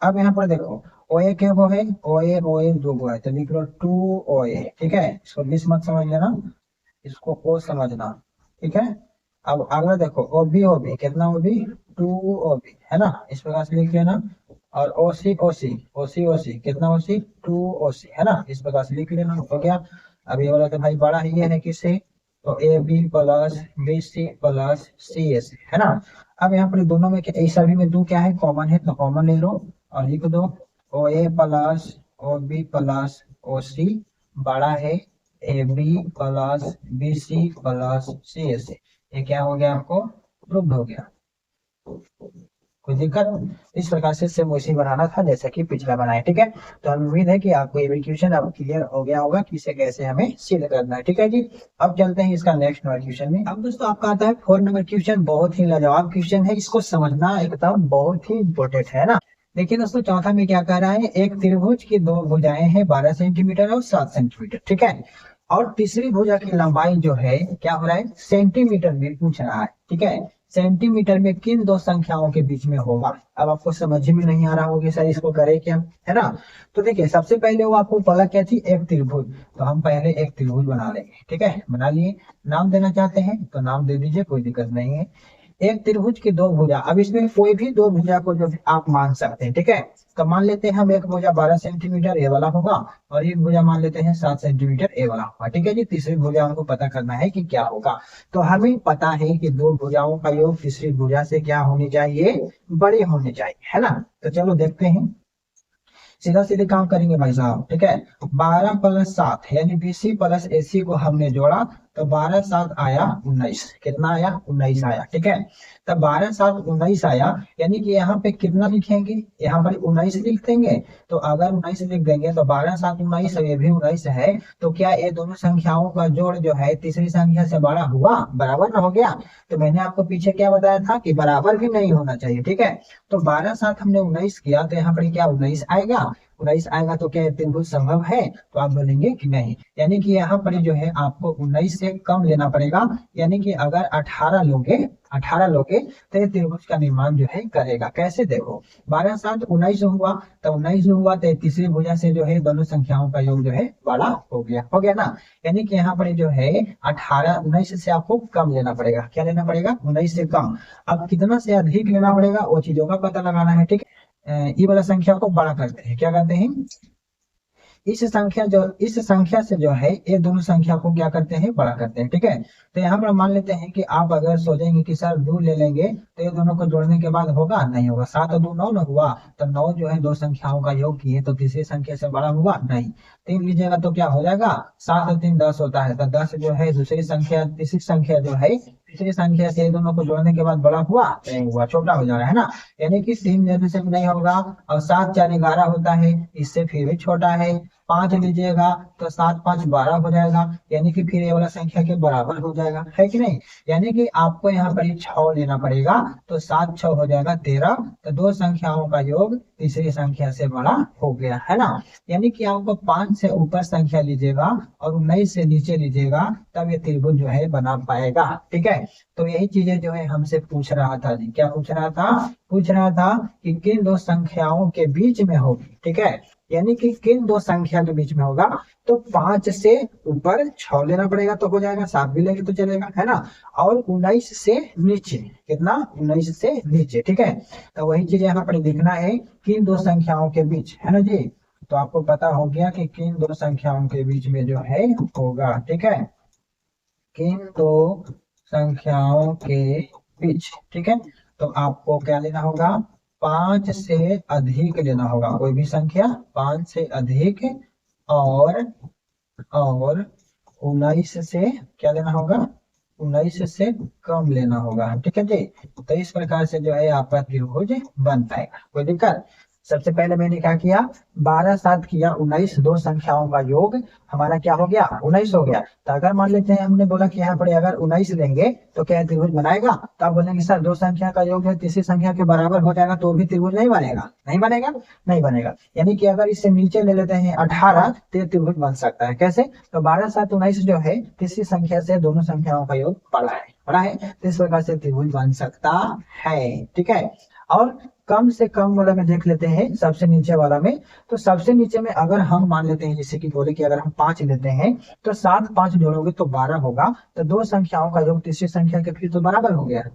अब यहाँ पर देखो ओ ए क्या वो है, ओ ए दो वो है, तो लिख लो 2 OA, ठीक है। इसको 20 मत समझ लेना, इसको ओ समझना, ठीक है। अब अगला देखो ओ बी कितना, ओ बी 2 OB, है ना, इस प्रकार से लिख लेना। और ओ सी कितना, ओ सी 2 OC, है ना, इस प्रकार से लिख लेना, हो गया। अब ये वाला तो भाई बड़ा ही है किससे, तो A B plus B C plus C A C, है ना। अब यहाँ पर दोनों में क्या, सभी में दो क्या है, कॉमन है, तो कॉमन ले लो और लिख दो O A plus O B plus O C बड़ा है A B plus B C plus C A C. ये क्या हो गया, आपको प्रूव हो गया, कोई दिक्कत। इस प्रकार से सेम वैसे ही बनाना था जैसा कि पिछला बनाया, ठीक है। तो हम उम्मीद है कि आपको ये भी क्वेश्चन अब क्लियर हो गया होगा कि इसे कैसे हमें सिद्ध करना है, ठीक है जी। अब चलते हैं इसका नेक्स्ट नंबर क्वेश्चन में। अब दोस्तों आपका आता है 4 नंबर क्वेश्चन, बहुत ही लाजवाब क्वेश्चन है, इसको समझना एकदम बहुत ही इम्पोर्टेंट है ना। देखिए दोस्तों चौथा में क्या कह रहा है, एक त्रिभुज की दो भुजाएं हैं 12 सेंटीमीटर और 7 सेंटीमीटर, ठीक है। और तीसरी भुजा की लंबाई जो है क्या हो रहा है, सेंटीमीटर में पूछ रहा है, ठीक है। सेंटीमीटर में किन दो संख्याओं के बीच में होगा। अब आपको समझ में नहीं आ रहा होगा सर इसको करे क्या, है ना। तो देखिए सबसे पहले वो आपको पता क्या थी, एक त्रिभुज, तो हम पहले एक त्रिभुज बना लेंगे, ठीक है, बना लिए। नाम देना चाहते हैं तो नाम दे दीजिए, कोई दिक्कत नहीं है। एक त्रिभुज की दो भुजा, अब इसमें कोई भी दो भुजा को जो आप मान सकते हैं, ठीक है। तो मान लेते हैं हम एक भुजा 12 सेंटीमीटर ए वाला होगा और एक भुजा मान लेते हैं 7 सेंटीमीटर ए वाला होगा, ठीक है जी। तीसरी भुजा हमको पता करना है कि क्या होगा। तो हमें पता है कि दो भुजाओं का योग तीसरी भुजा से क्या होनी चाहिए, बड़ी होनी चाहिए, है ना। तो चलो देखते हैं, सीधा सीधे काम करेंगे भाई साहब, ठीक है। 12 प्लस 7 यानी बीसी प्लस एसी को हमने जोड़ा तो 12 7 आया 19, कितना आया 19 आया, ठीक है। तब 12 7 19 आया, यानी कि यहाँ पे कितना लिखेंगे, यहाँ पर 19 लिख देंगे। तो अगर 19 लिख देंगे तो 12 7 19 ये भी 19 है, तो क्या ये दोनों संख्याओं का जोड़ जो है तीसरी संख्या से बड़ा हुआ, बराबर ना हो गया। तो मैंने आपको पीछे क्या बताया था कि बराबर भी नहीं होना चाहिए, ठीक है। तो 12 7 हमने 19 किया तो यहाँ पर क्या 19 आएगा, 19 आएगा तो क्या त्रिभुज संभव है, तो आप बोलेंगे कि नहीं। यानी कि यहाँ पर जो है आपको 19 से कम लेना पड़ेगा, यानी कि अगर 18 लोगे तो ये त्रिभुज का निर्माण जो है करेगा। कैसे देखो 12 7 19 हुआ, तो 19 हुआ तो तीसरी भुजा से जो है दोनों संख्याओं का योग जो है बड़ा हो गया ना। यानी कि यहाँ पर जो है 18 19 से आपको कम लेना पड़ेगा, क्या लेना पड़ेगा 19 से कम। अब कितना से अधिक लेना पड़ेगा वो चीजों का पता लगाना है, ठीक है। ये वाला संख्या को बड़ा करते हैं, क्या करते हैं, इस संख्या से जो है ये दोनों संख्या को क्या करते हैं, बड़ा करते हैं, ठीक है। तो यहाँ पर मान लेते हैं कि आप अगर सोचेंगे कि सर 2 ले लेंगे तो ये दोनों को जोड़ने के बाद होगा, नहीं होगा। 7 और 2 9 न हुआ, तो 9 जो है दो संख्याओं का योग किए तो तीसरी संख्या से बड़ा हुआ नहीं। 3 लीजिएगा तो क्या हो जाएगा, 7 और 3 10 होता है, तो 10 जो है दूसरी संख्या तीसरी संख्या जो है तीसरी संख्या से दोनों को जोड़ने के बाद बड़ा हुआ, नहीं हुआ, छोटा हो जा रहा है ना। यानी कि 3 लेने से भी नहीं होगा, और 7 4 11 होता है, इससे फिर भी छोटा है। 5 लीजिएगा तो 7 5 12 हो जाएगा, यानी कि फिर ये वाला संख्या के बराबर हो जाएगा, है कि नहीं। यानी कि आपको यहाँ पर 6 लेना पड़ेगा, तो 7 6 हो जाएगा 13, तो दो संख्याओं का योग तीसरी संख्या से बड़ा हो गया, है ना। यानी कि आपको 5 से ऊपर संख्या लीजिएगा और 19 से नीचे लीजिएगा, तब ये त्रिभुज जो है बना पाएगा, ठीक है। तो यही चीजें जो है हमसे पूछ रहा था जी, क्या पूछ रहा था कि किन दो संख्याओं के बीच में होगी, ठीक है। यानी कि किन दो संख्या के बीच में होगा, तो 5 से ऊपर 6 लेना पड़ेगा तो हो जाएगा, 7 भी लेंगे तो चलेगा, है ना। और 19 से नीचे कितना, 19 से नीचे, ठीक है। तो वही चीज यहाँ पर लिखना है, किन दो संख्याओं के बीच, है ना जी। तो आपको पता हो गया कि किन दो संख्याओं के बीच में जो है होगा, ठीक है, किन दो संख्याओं के बीच, ठीक है। तो आपको क्या लेना होगा, 5 से अधिक लेना होगा, कोई भी संख्या 5 से अधिक, और 19 से क्या लेना होगा, 19 से कम लेना होगा, ठीक है जी। तो इस प्रकार से जो है आपका त्रिभुज बन पाएगा। कोई दिक्कत? सबसे पहले मैंने क्या किया, 12 7 किया 19, दो संख्याओं का योग हमारा क्या हो गया, 19 हो गया। तो अगर मान लेते हैं हमने बोला कि यहाँ पर अगर 19 लेंगे तो क्या त्रिभुज बनाएगा, तो आप बोलेंगे सर दो संख्या का योग है तीसरी संख्या के बराबर हो जाएगा तो भी त्रिभुज नहीं बनेगा, नहीं बनेगा, नहीं बनेगा। यानी कि अगर इससे नीचे ले लेते हैं 18 तो त्रिभुज बन सकता है। कैसे? तो 12 7 19 जो है तीसरी संख्या से दोनों संख्याओं का योग बड़ा है, तो इस प्रकार से त्रिभुज बन सकता है, ठीक है। और कम से कम वाला में देख लेते हैं, सबसे नीचे वाला में। तो सबसे नीचे में अगर हम मान लेते हैं जैसे कि बोले कि अगर हम 5 लेते हैं तो 7 5 जोड़ोगे तो 12 होगा, तो दो संख्याओं का योग तीसरी संख्या के फिर तो बराबर हो गया।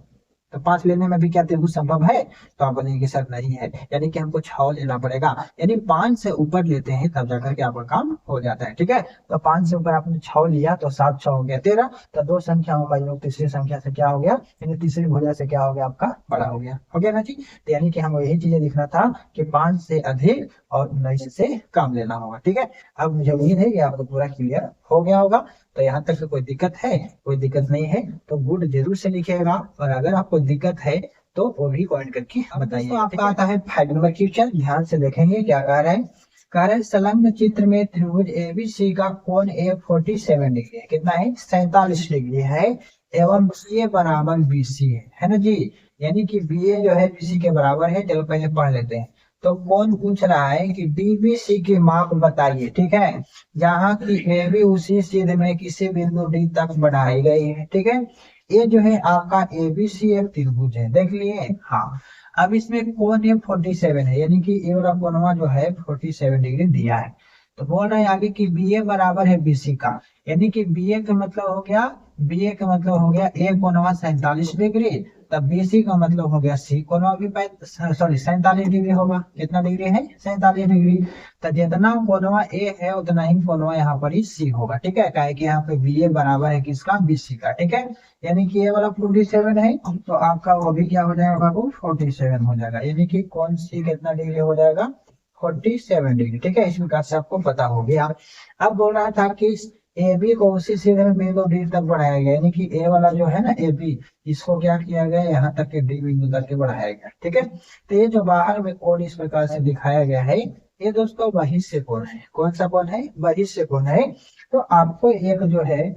तो 5 लेने में भी क्या त्रिभुज संभव है? तो आप बोलेंगे सर नहीं है, यानी कि हमको 6 लेना पड़ेगा। यानी 5 से ऊपर लेते हैं तब जाकर के आपका काम हो जाता है, ठीक है। तो 5 से ऊपर आपने 6 लिया तो 7 6 हो गया 13, तो दो संख्याओं का योग तीसरी संख्या से क्या हो गया, यानी तीसरी भुजा से क्या हो गया आपका बड़ा हो गया ना जी। तो यानी कि हमें यही चीजें लिखना था कि 5 से अधिक और 19 से कम लेना होगा, ठीक है। अब मुझे उम्मीद है कि आपको पूरा क्लियर हो गया होगा। तो यहाँ तक कोई दिक्कत है? कोई दिक्कत नहीं है तो गुड जरूर से लिखिएगा, और अगर आपको दिक्कत है तो वो भी कमेंट करके बताइए। तो आपका आता है 5 नंबर क्वेश्चन, ध्यान से देखेंगे क्या कह रहा है। कह रहा है संलग्न चित्र में त्रिभुज एबीसी का कोण ए 47 डिग्री है, कितना है, 47 डिग्री है, एवं ए बराबर बीसी है ना जी। यानी कि बी ए जो है बीसी के बराबर है। चलो पहले पढ़ लेते हैं। तो कौन पूछ रहा है कि डीबीसी की माप बताइए, ठीक है, जहाँ की ए बी उसी सीध में किसी बिंदु डी तक बढ़ाई गई है, ठीक है। ये जो है आपका एबीसी एक त्रिभुज है, देख लिए, हाँ। अब इसमें कोण ये 47 है, यानी कि ये वाला कोणवा जो है 47 डिग्री दिया है। तो बोल रहे हैं आगे कि बी ए बराबर है बीसी का, यानी कि बी ए का मतलब हो गया, बी ए का मतलब हो गया ए कोणवा 47 डिग्री, तब बीसी का मतलब हो गया सी कोणवा भी 47 डिग्री होगा। कितना डिग्री है, 47 डिग्री। तो जितना कोणवा ए है उतना ही कोणवा यहाँ पर ही सी होगा, ठीक है। क्या कि यहाँ पे बी ए बराबर है किसका, बीसी का, ठीक है। यानी कि ये वाला 47 है तो आपका वो भी क्या हो जाएगा, वो 47 हो जाएगा। यानी कि कौन सी कितना डिग्री हो जाएगा, 47 डिग्री, ठीक है। इस प्रकार से आपको पता हो गया। अब बोल रहा था कि ए बी को उसी सीधे में बिंदु डी तक बढ़ाया गया, यानी कि ए वाला जो है ना ए बी, इसको क्या किया गया, यहाँ तक के डी बिंदु तक के बढ़ाया गया, ठीक है। तो ये जो बाहर में कोण इस प्रकार से दिखाया गया है, ये दोस्तों बहिष्य कोण है। कौन सा कोण है, बहिष्य कोण है। तो आपको एक जो है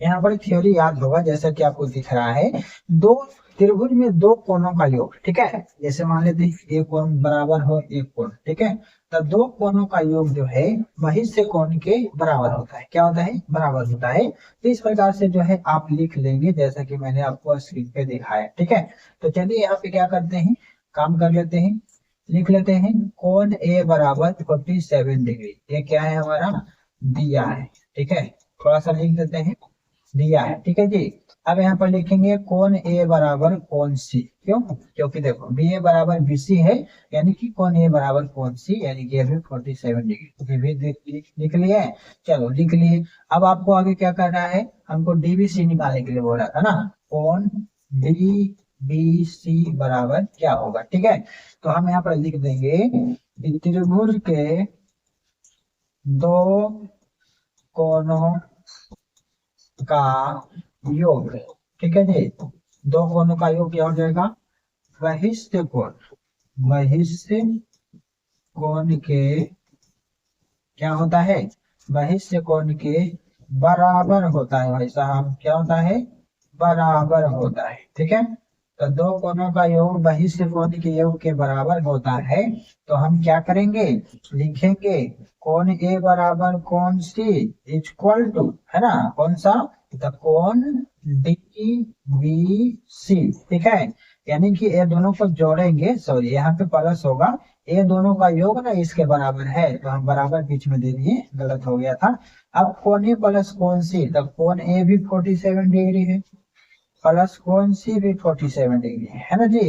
यहाँ पर थ्योरी याद होगा, जैसा कि आपको दिख रहा है, दो त्रिभुज में दो कोणों का योग, ठीक है। जैसे मान लेते हैं एक कोण बराबर हो एक कोण, ठीक है। तो दो कोणों का योग जो है बहिष्य कोण के बराबर होता है। क्या होता है, बराबर होता है। तो इस प्रकार से जो है आप लिख लेंगे जैसा कि मैंने आपको स्क्रीन पे दिखाया, ठीक है। तो चलिए यहाँ पे क्या करते हैं, काम कर लेते हैं, लिख लेते हैं कोण ए बराबर 47 डिग्री। ये क्या है हमारा, दिया है, ठीक है। थोड़ा सा लिख देते हैं, दिया है, ठीक है जी। अब यहाँ पर लिखेंगे कोण ए बराबर कोण सी, क्यों, क्योंकि देखो बी ए बराबर बी सी है, यानी कि कोण ए बराबर कोण सी, यानी कि अभी 47 डिग्री, ये भी लिख लिए। चलो लिख लिए। अब आपको आगे क्या करना है, हमको डीबीसी निकालने के लिए बोल रहा था ना, कोण डी बी सी बराबर क्या होगा, ठीक है। तो हम यहाँ पर लिख देंगे त्रिभुज के दो कोणों का योग, ठीक है जी। दो कोणों का योग क्या हो जाएगा, बहिष्य कोण, बहिष्य कोण के क्या होता है, बहिष्य कोण के बराबर होता है भाई साहब, क्या होता है, बराबर होता है, ठीक है। तो दो कोणों का योग बहिष्य कोण के योग के बराबर होता है। तो हम क्या करेंगे, लिखेंगे कोण ए बराबर कोण सी इक्वल टू, है ना, कौन सा, तो कोण डी बी सी, ठीक है। यानी कि ये दोनों को जोड़ेंगे, सॉरी यहाँ पे प्लस होगा, ये दोनों का योग ना इसके बराबर है, तो हम बराबर बीच में दे दिए, गलत हो गया था। अब कोण ए प्लस कोण सी, तब कोण ए भी 47 डिग्री है, प्लस कोण सी भी 47 डिग्री है ना जी।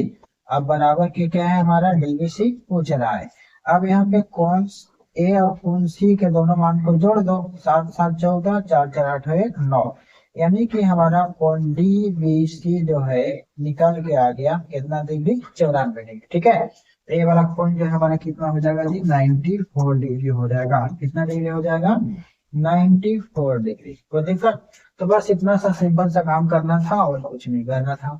अब बराबर के क्या है हमारा, डीबीसी पूछ रहा है। अब यहाँ पे कोण ए और कोण सी के दोनों मान को जोड़ दो, 7 7 14, 4 4 8 1 9, यानी कि हमारा कोण डी बी सी जो है निकल के आ गया कितना डिग्री, 94 डिग्री, ठीक है। तो ये वाला कोण जो है हमारा कितना हो जाएगा जी, 94 डिग्री हो जाएगा। कितना डिग्री हो जाएगा, 94 डिग्री। कोई दिक्कत? तो बस इतना सा सिंपल सा काम करना था और कुछ नहीं करना था।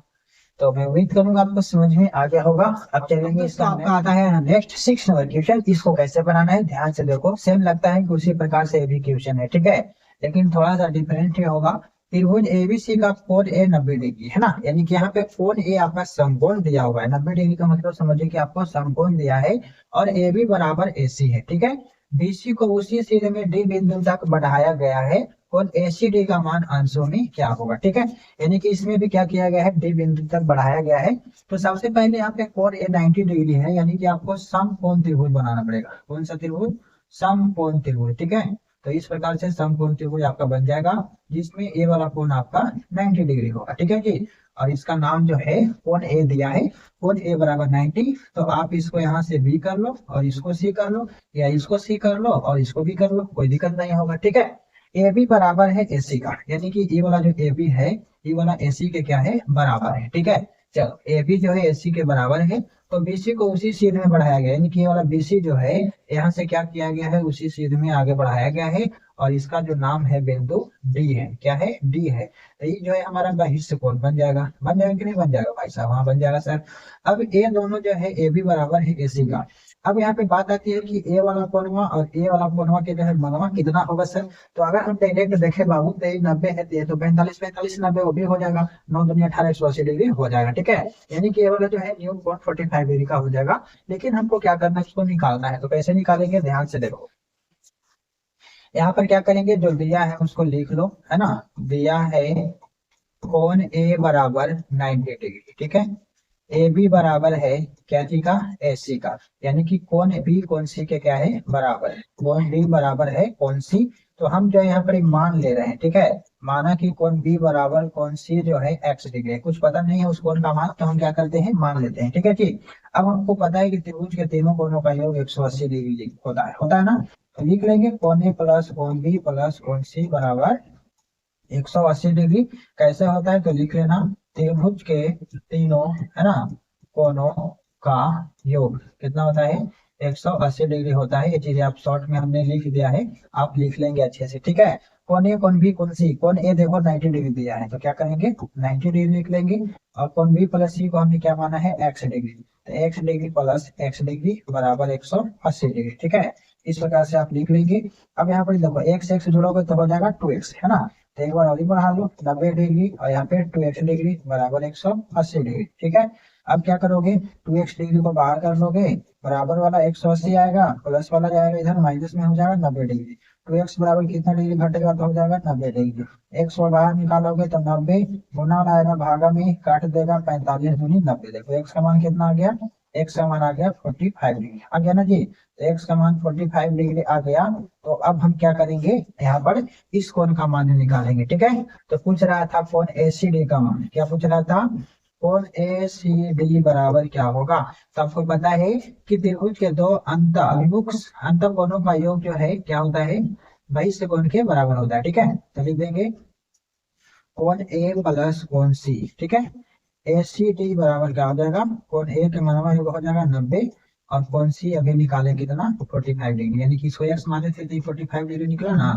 तो मैं उम्मीद करूंगा आपको समझ में आ गया होगा। अब चलेंगे इसका आपका आता है नेक्स्ट 6 नंबर क्वेश्चन। इसको कैसे बनाना है ध्यान से देखो। सेम लगता है कि उसी प्रकार से ये भी क्वेश्चन है, ठीक है, लेकिन थोड़ा सा डिफरेंट ही होगा। त्रिभुज एबीसी का कोण ए 90 डिग्री है ना, यानी कि यहाँ पे कोण ए आपका समकोण दिया हुआ है। 90 डिग्री का मतलब समझिए कि आपको समकोण दिया है और ए बी बराबर ए सी है, ठीक है। बीसी को उसी सीधे में डी बिंदु तक बढ़ाया गया है और एसीडी का मान अंशों में क्या होगा, ठीक है। यानी कि इसमें भी क्या किया गया है, डी बिंदु तक बढ़ाया गया है। तो सबसे पहले यहाँ पे कोण ए 90 डिग्री है, यानी कि आपको समकोण त्रिभुज बनाना पड़ेगा। कौन सा त्रिभुज? समकोण त्रिभुज, ठीक है। तो इस प्रकार से समकोण त्रिभुज आपका बन जाएगा जिसमें ए वाला कोण आपका 90 डिग्री होगा, ठीक है जी। और इसका नाम जो है कोण ए दिया है, कोण ए बराबर 90। तो आप इसको यहाँ से बी कर लो और इसको सी कर लो, या इसको सी कर लो और इसको भी कर लो, कोई दिक्कत नहीं होगा, ठीक है। ए बी बराबर है ए सी का, यानी कि ये वाला जो ए बी है ये वाला ए सी के क्या है, बराबर है, ठीक है। चलो ए बी जो है ए सी के बराबर है, तो बीसी को उसी सीध में बढ़ाया गया, यानी कि ये वाला बीसी जो है यहाँ से क्या किया गया है, उसी सीध में आगे बढ़ाया गया है। और इसका जो नाम है बिंदु डी है, क्या है, डी है। तो ये जो है हमारा बहिष्ठ कोण बन जाएगा। बन जाएगा कि नहीं बन जाएगा भाई साहब? हाँ बन जाएगा सर। अब ये दोनों जो है ए बी बराबर है ए सी का। अब यहाँ पे बात आती है कि ए वाला कोणवा और ए वाला कोणवा के जो है मनवा कितना होगा सर? तो अगर हम डायरेक्ट देखें बाबू तो 90 है तो 45 45 90 वो भी हो जाएगा, 9 दुनिया 18 180 डिग्री हो जाएगा, ठीक है। यानी कि ये वाला जो है न्यू कोण 45 डिग्री का हो जाएगा। लेकिन हमको क्या करना है, इसको निकालना है। तो कैसे निकालेंगे ध्यान से देखो। यहाँ पर क्या करेंगे, जो दिया है उसको लिख लो, है ना। दिया है कोण ए बराबर 90 डिग्री, ठीक है। ए बी बराबर है क्या जी का, ए सी का, यानी कि कोण बी कोण सी के क्या है, बराबर है। कोण बी बराबर है कोण सी। तो हम जो यहाँ पर एक मान ले रहे हैं, ठीक है। माना कि कोण बी बराबर कोण सी जो है x डिग्री, कुछ पता नहीं है उस कोण का मान, तो हम क्या करते हैं, मान लेते हैं, ठीक है जी। अब हमको पता है कि त्रिभुज के तीनों कोणों का योग 180 डिग्री होता है ना। तो लिख लेंगे कोण ए प्लस कोण बी प्लस कोण सी बराबर 180 डिग्री। कैसे होता है तो लिख लेना, त्रिभुज के तीनों, है ना, कोणों का योग कितना होता है, 180 डिग्री होता है। ये चीजें आप शॉर्ट में हमने लिख दिया है, आप लिख लेंगे अच्छे से, ठीक है। कोण ए कोण बी कोण सी, कोण ए देखो 90 डिग्री दिया है तो क्या करेंगे 90 डिग्री लिख लेंगे। और कोण बी प्लस सी को हमने क्या माना है, x डिग्री। तो x degree plus x degree बराबर 180 डिग्री, ठीक है। इस प्रकार से आप लिख लेंगे। अब यहाँ पर देखो x x जोड़ोगे तो हो जाएगा 2x, है ना। तो एक बार और बढ़ा लो 90 डिग्री और यहाँ पे 2x डिग्री बराबर 180 डिग्री, ठीक है। अब क्या करोगे, 2x डिग्री को बाहर कर लोगे, बराबर वाला 180 आएगा, प्लस वाला जाएगा इधर माइनस में, हो जाएगा 90 डिग्री। 2x बराबर कितना डिग्री घटेगा तो हो जाएगा 90 डिग्री। x को बाहर निकालोगे तो 90 गुना आएगा, भागा में काट देगा 45 दूनी 90। देखो x का मान कितना आ गया, x का मान आ गया 45 डिग्री आ गया ना जी। तो x का मान 45 डिग्री आ गया। तो अब हम क्या करेंगे, यहाँ पर इस कोण का मान निकालेंगे, ठीक है। तो पूछ रहा था कोण एसीडी का मान, क्या पूछ रहा था, कोण एसीडी बराबर क्या होगा। तो आपको पता है कि त्रिभुज के दो अभिमुख कोणों का योग जो है क्या होता है, बहिष्ठ कोण के बराबर होता है, ठीक है। तो लिख देंगे कोण ए प्लस कोण सी, ठीक है। ए सी डी बराबर क्या हो जाएगा, कोण ए के मनवा योग हो जाएगा 90 और कोण सी अभी निकाले कितना 45 डिग्री, यानी कि इसको x माने थे तो 45 डिग्री निकला ना,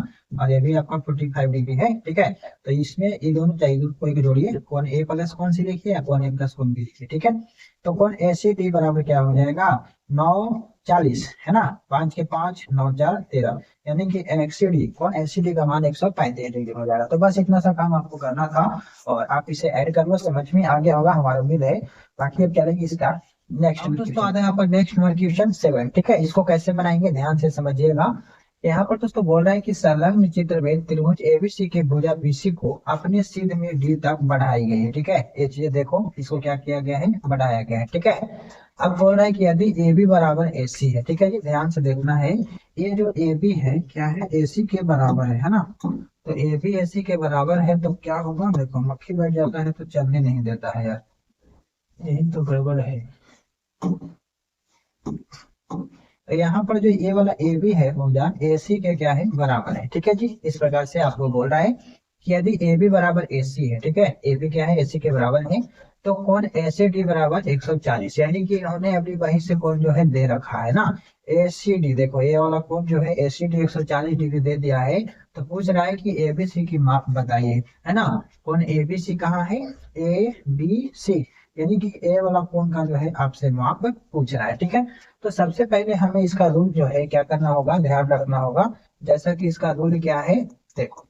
और ये भी आपका 45 डिग्री है, ठीक है। तो इसमें ये दोनों चाहिए, कोई जोड़िए, कोण ए प्लस कोण सी लिखिए, कोण ए प्लस कोण बी लिखिए, ठीक है। तो कोण ए सी डी बराबर क्या हो जाएगा 940, है ना, 5 के 5 9 4 13, यानी कि एक्सडी कोण एसीडी का मान 135 डिग्री हो जाएगा। तो बस इतना सा काम आपको करना था और आप इसे ऐड कर लो, समझ में आ गया होगा हमारा उम्मीद है। बाकी अब चलेंगे इसका नेक्स्ट दोस्तों, आता है यहाँ पर नेक्स्ट नंबर क्वेश्चन 7, ठीक है। इसको कैसे बनाएंगे ध्यान से समझिएगा। यहाँ पर दोस्तों बोल रहा है कि संलग्न चित्र में त्रिभुज एबीसी के भुजा बीसी को अपने सीध में डी तक बढ़ाई गई है, ठीक है। ये चीजें देखो, इसको क्या किया गया है, बढ़ाया गया है, ठीक है। अब बोल रहा है कि यदि ए बी बराबर ए सी है, ठीक है जी, ध्यान से देखना है। ये जो ए बी है क्या है, ए सी के बराबर है ना। तो ए बी ए सी के बराबर है तो क्या होगा, देखो मक्खी बैठ जाता है तो चलने नहीं देता है यार, यही तो गड़बड़ है। तो यहाँ पर जो ये वाला ए बी है भुजा ए सी के क्या है, बराबर है, ठीक है जी। इस प्रकार से आपको बोल रहा है कि यदि ए बी बराबर ए सी है, ठीक है, ए बी क्या है, ए सी के बराबर है, तो कोण ए सी डी बराबर 140, यानी कि इन्होंने अभी वहीं से कोण जो है दे रखा है ना, ए सी डी, देखो ये वाला कोण जो है ए सी डी 140 डिग्री दे दिया है, तो पूछ रहा है कि ए बी सी की माप बताइए, है ना। कोण ए बी सी कहाँ है, ए बी सी, यानी कि ए वाला कोण का जो है आपसे माप पूछ रहा है, ठीक है। तो सबसे पहले हमें इसका रूल जो है क्या करना होगा, ध्यान रखना होगा। जैसा कि इसका रूल क्या है, देखो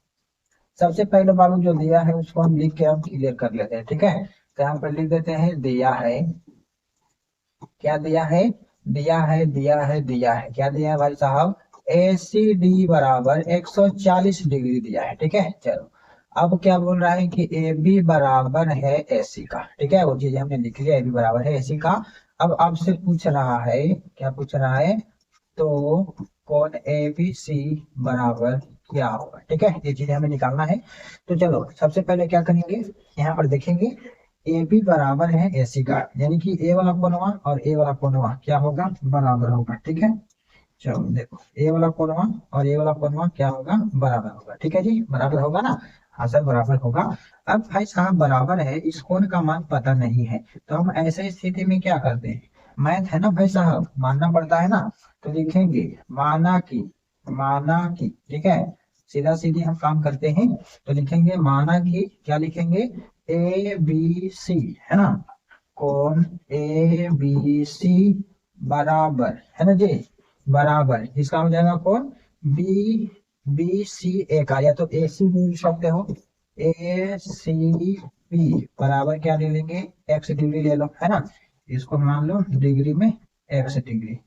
सबसे पहले बाबू जो दिया है उसको हम लिख के हम क्लियर कर लेते हैं, ठीक है। तो यहाँ पर लिख देते हैं, दिया है, क्या दिया है, दिया है, दिया है, दिया है, क्या दिया है भाई साहब, ए सी डी बराबर 140 डिग्री दिया है, ठीक है। चलो अब क्या बोल रहा है कि ए बी बराबर है ए सी का, ठीक है, वो चीज हमने लिख लिया, ए बी बराबर है ए सी का। अब आपसे पूछ रहा है, क्या पूछ रहा है, तो कोण ए बी सी बराबर क्या होगा, ठीक है, ये चीजें हमें निकालना है। तो चलो सबसे पहले क्या करेंगे, यहाँ पर देखेंगे ए बी बराबर है ए सी का, यानी कि ए वाला कोणवा और ए वाला कोणवा क्या होगा, बराबर होगा, ठीक है। चलो देखो ए वाला कोणवा और ए वाला कोणवा क्या होगा, बराबर होगा, ठीक है जी, बराबर होगा ना, हाँ सर बराबर होगा। अब भाई साहब बराबर है, इस कोण का मान पता नहीं है, तो हम ऐसे स्थिति में क्या करते हैं, मैथ है ना भाई साहब, मानना पड़ता है ना। तो लिखेंगे माना की, ठीक है, सीधा सीधी हम काम करते हैं। तो लिखेंगे माना की, क्या लिखेंगे, ए बी सी, है ना, कोण ए बी सी बराबर, है ना जी, बराबर, इसका हो जाएगा कौन, बी बी सी ए का, या तो ए सी भी लिख सकते हो, ए सी बी बराबर क्या ले लेंगे, एक्स डिग्री ले लो, है ना, इसको मान लो डिग्री में एक्स डिग्री,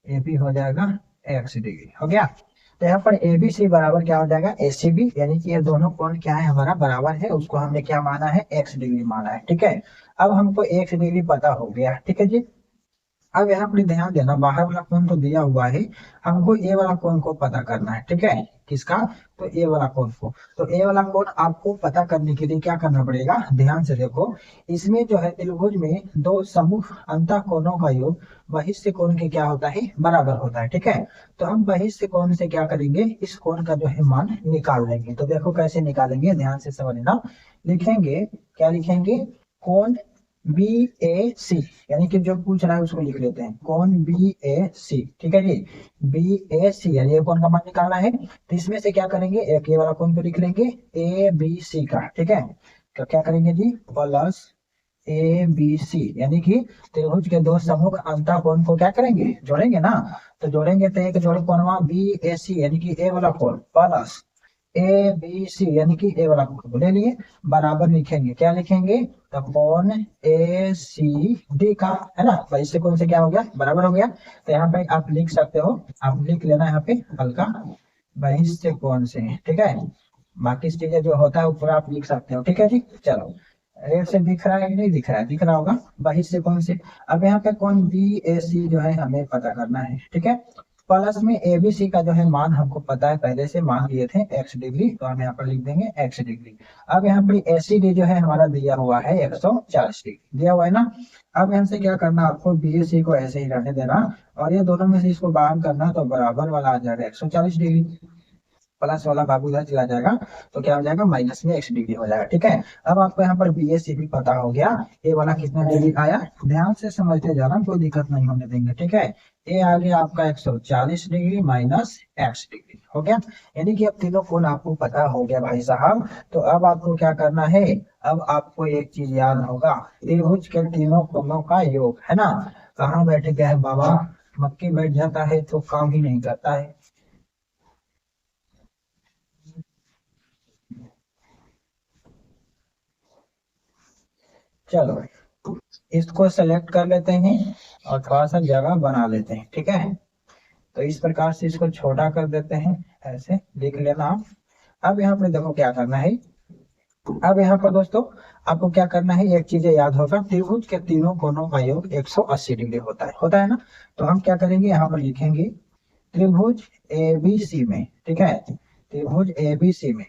ए बी हो जाएगा एक्स डिग्री, हो गया। तो यहाँ पर ए बी सी बराबर क्या हो जाएगा, ए सी बी, यानी कि ये दोनों कोण क्या है हमारा, बराबर है, उसको हमने क्या माना है, एक्स डिग्री माना है, ठीक है। अब हमको एक्स डिग्री पता हो गया, ठीक है जी। अब यहाँ पर ध्यान देना, बाहर वाला कोण तो दिया हुआ है, हमको ए वाला कोण को पता करना है, ठीक है, किसका, तो ए वाला कोण को। तो ए वाला कोण आपको पता करने के लिए क्या करना पड़ेगा, ध्यान से देखो, इसमें जो है त्रिभुज में दो समूह अंतः कोणों का योग बहिष्ठ कोण के क्या होता है, बराबर होता है, ठीक है। तो हम बहिष्ठ कोण से क्या करेंगे, इस कोण का जो है मान निकाल लेंगे। तो देखो कैसे निकालेंगे, ध्यान से समझना। लिखेंगे, क्या लिखेंगे, कोण बी ए सी, यानी कि जो पूछ रहा है उसको लिख लेते हैं, कोण बी ए सी, ठीक है जी, बी ए सी, यानी ये कोण का मान निकालना है। तो इसमें से क्या करेंगे, एक ये वाला कोण को लिख लेंगे ए बी सी का, ठीक है। तो क्या करेंगे जी, प्लस ए बी सी, यानी कि त्रिभुज के दो समूह अंतः कोण को क्या करेंगे, जोड़ेंगे ना। तो जोड़ेंगे तो एक जोड़े कोणवा बी ए सी, यानी कि ए वाला कोण, प्लस ए बी सी, यानी कि ए वाला कोण ले लिए, बराबर लिखेंगे, क्या लिखेंगे, तो कोण ए सी डी का, है ना, भाई इससे कौन से क्या हो गया, बराबर हो गया। तो यहाँ पे आप लिख सकते हो, आप लिख लेना यहाँ पे हल्का, बहिष्ठ कोण से, ठीक है, बाकी चीजें जो होता है वो पूरा आप लिख सकते हो, ठीक है जी। चलो रेड से दिख रहा है कि नहीं दिख रहा है, दिख रहा होगा, बहिष्ठ कोण से। अब यहाँ पे कोण बी ए सी जो है हमें पता करना है, ठीक है। प्लस में एबीसी का जो है मान हमको पता है, पहले से मान लिए थे एक्स डिग्री, तो हम यहाँ पर लिख देंगे एक्स डिग्री। अब यहाँ पर एसीडी जो है हमारा दिया हुआ है 140 डिग्री दिया हुआ है ना। अब यहाँ से क्या करना, आपको बीएससी को ऐसे ही रहने देना, और ये दोनों में से इसको बाहर करना, तो बराबर वाला आ जाएगा 140 डिग्री, प्लस वाला बाबू इधर चला जाएगा, तो क्या हो जाएगा, माइनस में एक्स डिग्री हो जाएगा, ठीक है। अब आपको यहाँ पर बी एस सी भी पता हो गया, ए वाला कितना डिग्री आया, ध्यान से समझते जाना, कोई दिक्कत नहीं होने देंगे, ठीक है। ए आ गया आपका 140 डिग्री माइनस एक्स डिग्री, हो गया, यानी कि अब तीनों कोण आपको पता हो गया भाई साहब। तो अब आपको क्या करना है, अब आपको एक चीज याद होगा, त्रिभुज के तीनों कोणों का योग, है ना। कहाँ बैठ गया है बाबा, मक्की बैठ जाता है तो काम ही नहीं करता है। चलो इसको सेलेक्ट कर लेते हैं और थोड़ा सा जगह बना लेते हैं, ठीक है। तो इस प्रकार से इसको छोटा कर देते हैं, ऐसे लिख लेना आप। अब यहाँ पे देखो क्या करना है, अब यहाँ पर दोस्तों आपको क्या करना है, एक चीज याद होगा, त्रिभुज के तीनों कोणों का योग 180 डिग्री होता है ना। तो हम क्या करेंगे, यहाँ पर लिखेंगे त्रिभुज एबीसी में, ठीक है, त्रिभुज एबीसी में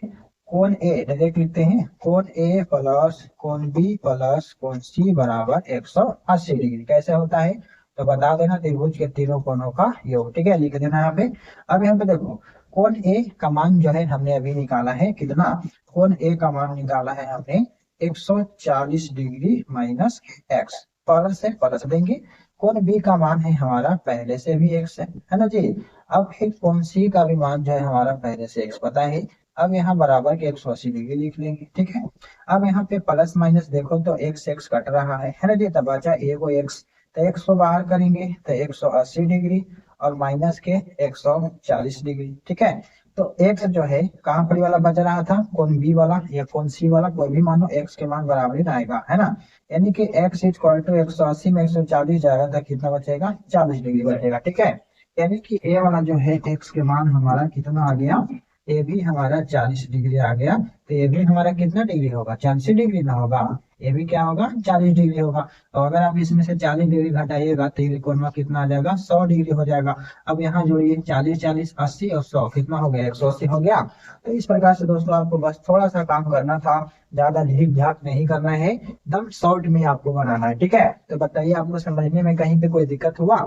कोण ए डायरेक्ट लिखते हैं, कोण ए प्लस कोण बी प्लस कोण सी बराबर 180 डिग्री। कैसे होता है, तो बता देना, त्रिभुज के तीनों कोणों का योग, ठीक है, लिख देना यहाँ पे। अब यहाँ पे देखो, कोण ए का मान जो है हमने अभी निकाला है कितना, कोण ए का मान निकाला है हमने 140 डिग्री माइनस एक्स, प्लस है प्लस देंगे। कोण बी का मान है हमारा पहले से भी एक्स है ना जी। अब फिर कोण सी का भी मान जो है हमारा पहले से एक्स पता है। अब यहाँ बराबर के 180 डिग्री लिख लेंगे, ठीक है। अब यहाँ पे प्लस माइनस देखो तो एक्स एक्स कट रहा है ना जी, तब बचा ए को एक्स, तो एक्स को बाहर करेंगे तो 180 डिग्री और माइनस के 140 डिग्री, ठीक है। तो एक्स जो है कहाँ पर वाला बच रहा था, कोण बी वाला या कोण सी वाला, कोई भी मानो एक्स के मान बराबर ही आएगा, है ना। यानी कि एक्स इक्वल टू 180 में 140 जाएगा तो कितना बचेगा, 40 डिग्री बचेगा, ठीक है। यानी कि ए वाला जो है एक्स के मान हमारा कितना आ गया, ए भी हमारा 40 डिग्री आ गया। तो ये भी हमारा कितना डिग्री होगा, 40 डिग्री ना होगा, ये भी क्या होगा 40 डिग्री होगा। और अगर आप इसमें से 40 डिग्री घटाइएगा तो ये कोण कितना आ जाएगा, 100 डिग्री हो जाएगा। अब यहाँ जोड़िए 40 40 80 और 100 कितना हो गया, 180 हो गया। तो इस प्रकार से दोस्तों आपको बस थोड़ा सा काम करना था, ज्यादा झीक झाक नहीं करना है, एकदम शॉर्ट में आपको बनाना है, ठीक है। तो बताइए आपको समझने में कहीं पे कोई दिक्कत हुआ,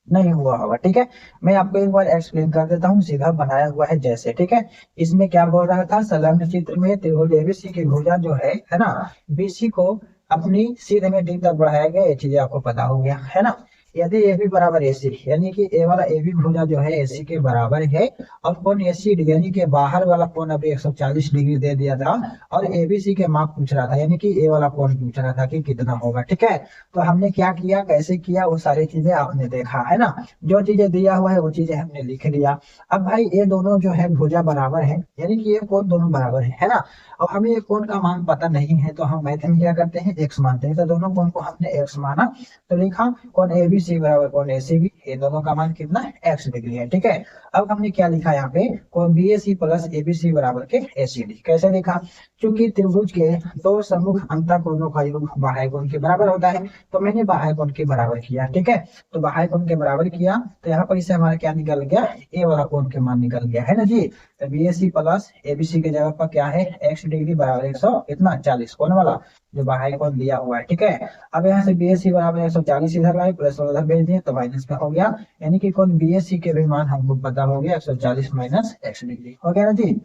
नहीं हुआ होगा, ठीक है। मैं आपको एक बार एक्सप्लेन कर देता हूँ, सीधा बनाया हुआ है जैसे, ठीक है। इसमें क्या बोल रहा था, संलग्न चित्र में त्रिभुज एबीसी की भुजा जो है ना, बीसी को अपनी सीध में डी तक बढ़ाया गया, ये चीजें आपको पता हो गया है ना। यदि ए बी बराबर ए सी, यानी कि ए वाला ए बी भुजा जो है एसी के बराबर है, और कोण एसी यानी कि बाहर वाला कोण अभी 140 डिग्री दे दिया था, और एबीसी के माप पूछ रहा था, यानी कि ए वाला कोण पूछ रहा था कि कितना होगा, ठीक है। तो हमने क्या किया, कैसे किया, वो सारी चीजें आपने देखा है ना। जो चीजें दिया हुआ है वो चीजें हमने लिख लिया। अब भाई ये दोनों जो है भुजा बराबर है, यानी कि ये कोण दोनों बराबर है ना। और हमें ये कोण का मान पता नहीं है तो हम मैथ में क्या करते हैं, एक्स मानते हैं। तो दोनों कोण को हमने एक्स माना, तो लिखा कोण एबीसी बराबर कोण एसीबी, ये दोनों का मान कितना है, एक्स डिग्री है, ठीक है। अब हमने क्या लिखा यहाँ पे, कोण बीएसी प्लस एबीसी बराबर के एसीडी, कैसे लिखा, क्योंकि त्रिभुज के दो सम्मुख अंतःकोणों का योग बाह्य कोण के बराबर होता है, तो मैंने बाह्य कोण के बराबर किया, ठीक है। तो बाह्य कोण के बराबर किया तो यहाँ पर इससे हमारा क्या निकल गया, ए वाला कोण के मान निकल गया, है ना जी। तो बीएसी प्लस एबीसी के जगह पर क्या है, एक्स डिग्री बराबर 100 इतना 40 कोण वाला जो बाह्य कोण दिया हुआ है, ठीक है। अब यहाँ से बीएससी बराबर 140 इधर लाए, प्लस उधर भेज दिए तो माइनस में हो गया, यानी कि कोण बीएससी के भी मान हमको पता हो गया 140 माइनस एक्स डिग्री हो गया ना जी।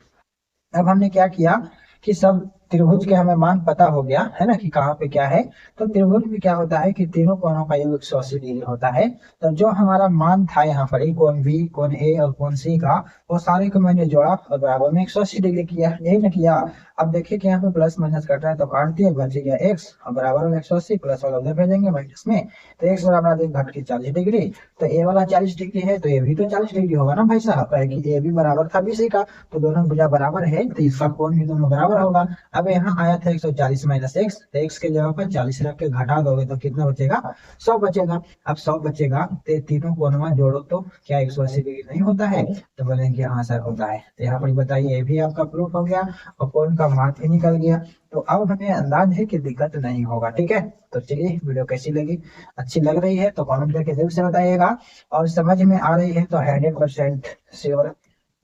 अब हमने क्या किया कि सब त्रिभुज के हमें मान पता हो गया है ना, कि कहाँ पे क्या है। तो त्रिभुज में क्या होता है कि तीनों कोणों का योग 180 डिग्री होता है। तो जो हमारा मान था यहाँ पर कोण बी, कोण ए और कोण सी का, वो सारे को मैंने जोड़ा और बराबर में 180 डिग्री किया, यही ना किया। अब देखिए कि यहाँ पे प्लस माइनस कट रहा है तो काट दिया, बच गया एक्स और बराबर में 180, प्लस वाला उधर भेजेंगे माइनस में, तो एक्स बराबर घट के 40 डिग्री। तो ए वाला 40 डिग्री है तो ए भी तो 40 डिग्री होगा ना भाई साहब, कि ए भी बराबर था बी सी का, तो दोनों भुजा बराबर है तो इसका कोण भी दोनों बराबर होगा। अब यहाँ आया था 140 माइनस एक्स, तो एक्स के जगह पर 40 रख के घटा दोगे तो कितना बचेगा, 100 बचेगा। अब 100 बचेगा तो तीनों कोणों जोड़ो तो क्या 180 डिग्री नहीं होता है, तो बोलेंगे हाँ सर होता है। तो यहाँ पर बताइए ये भी आपका प्रूफ हो गया और कोण का मान भी निकल गया। तो अब हमें अंदाज है कि दिक्कत नहीं होगा, ठीक है। तो चलिए वीडियो कैसी लगी, अच्छी लग रही है तो कमेंट करके जरूर से बताइएगा, और समझ में आ रही है तो 100% श्योर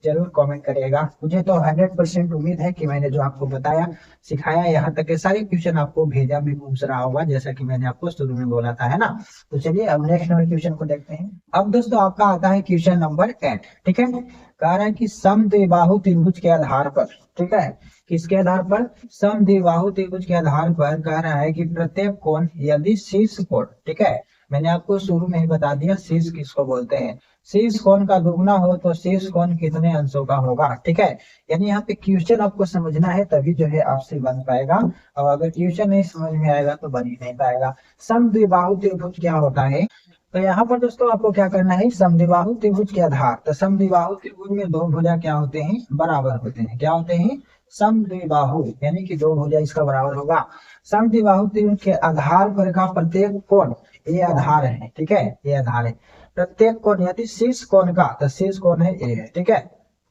जरूर कमेंट करिएगा। मुझे तो 100% उम्मीद है कि मैंने जो आपको बताया सिखाया, यहाँ तक के सारे क्वेश्चन आपको भेजा भी पूछ रहा होगा, जैसा कि मैंने आपको शुरू में बोला था, है ना। तो चलिए अब नेक्स्ट नंबर क्वेश्चन को देखते हैं। अब दोस्तों आपका आता है क्वेश्चन नंबर 8, ठीक है। कह रहा है कि समद्विबाहु त्रिभुज के आधार पर, ठीक है, किसके आधार पर, समद्विबाहु त्रिभुज के आधार पर कह रहा है कि प्रत्येक कोण यदि शीर्ष कोण, ठीक है, मैंने आपको शुरू में ही बता दिया शीर्ष किसको बोलते हैं, शीर्ष कोण का दुगना हो तो शीर्ष कोण कितने अंशों का होगा, ठीक है। यानी यहाँ पे क्वेश्चन आपको समझना है तभी जो है आपसे बन पाएगा, और अगर क्वेश्चन नहीं समझ में आएगा तो बन ही नहीं पाएगा। समद्विबाहु त्रिभुज क्या होता है, तो यहाँ पर दोस्तों आपको क्या करना है, समद्विबाहु त्रिभुज के आधार, तो समद्विबाहु त्रिभुज में दो भुजा क्या होते हैं, बराबर होते हैं, क्या होते हैं, समद्विबाहु, यानी कि दो भुजा इसका बराबर होगा। समद्विबाहु त्रिभुज के आधार पर का प्रत्येक कोण, ये आधार है, ठीक है, ये आधार है। प्रत्येक कोण यदि शीर्ष कोण का, तो शीर्ष कोण है ए है, ठीक है।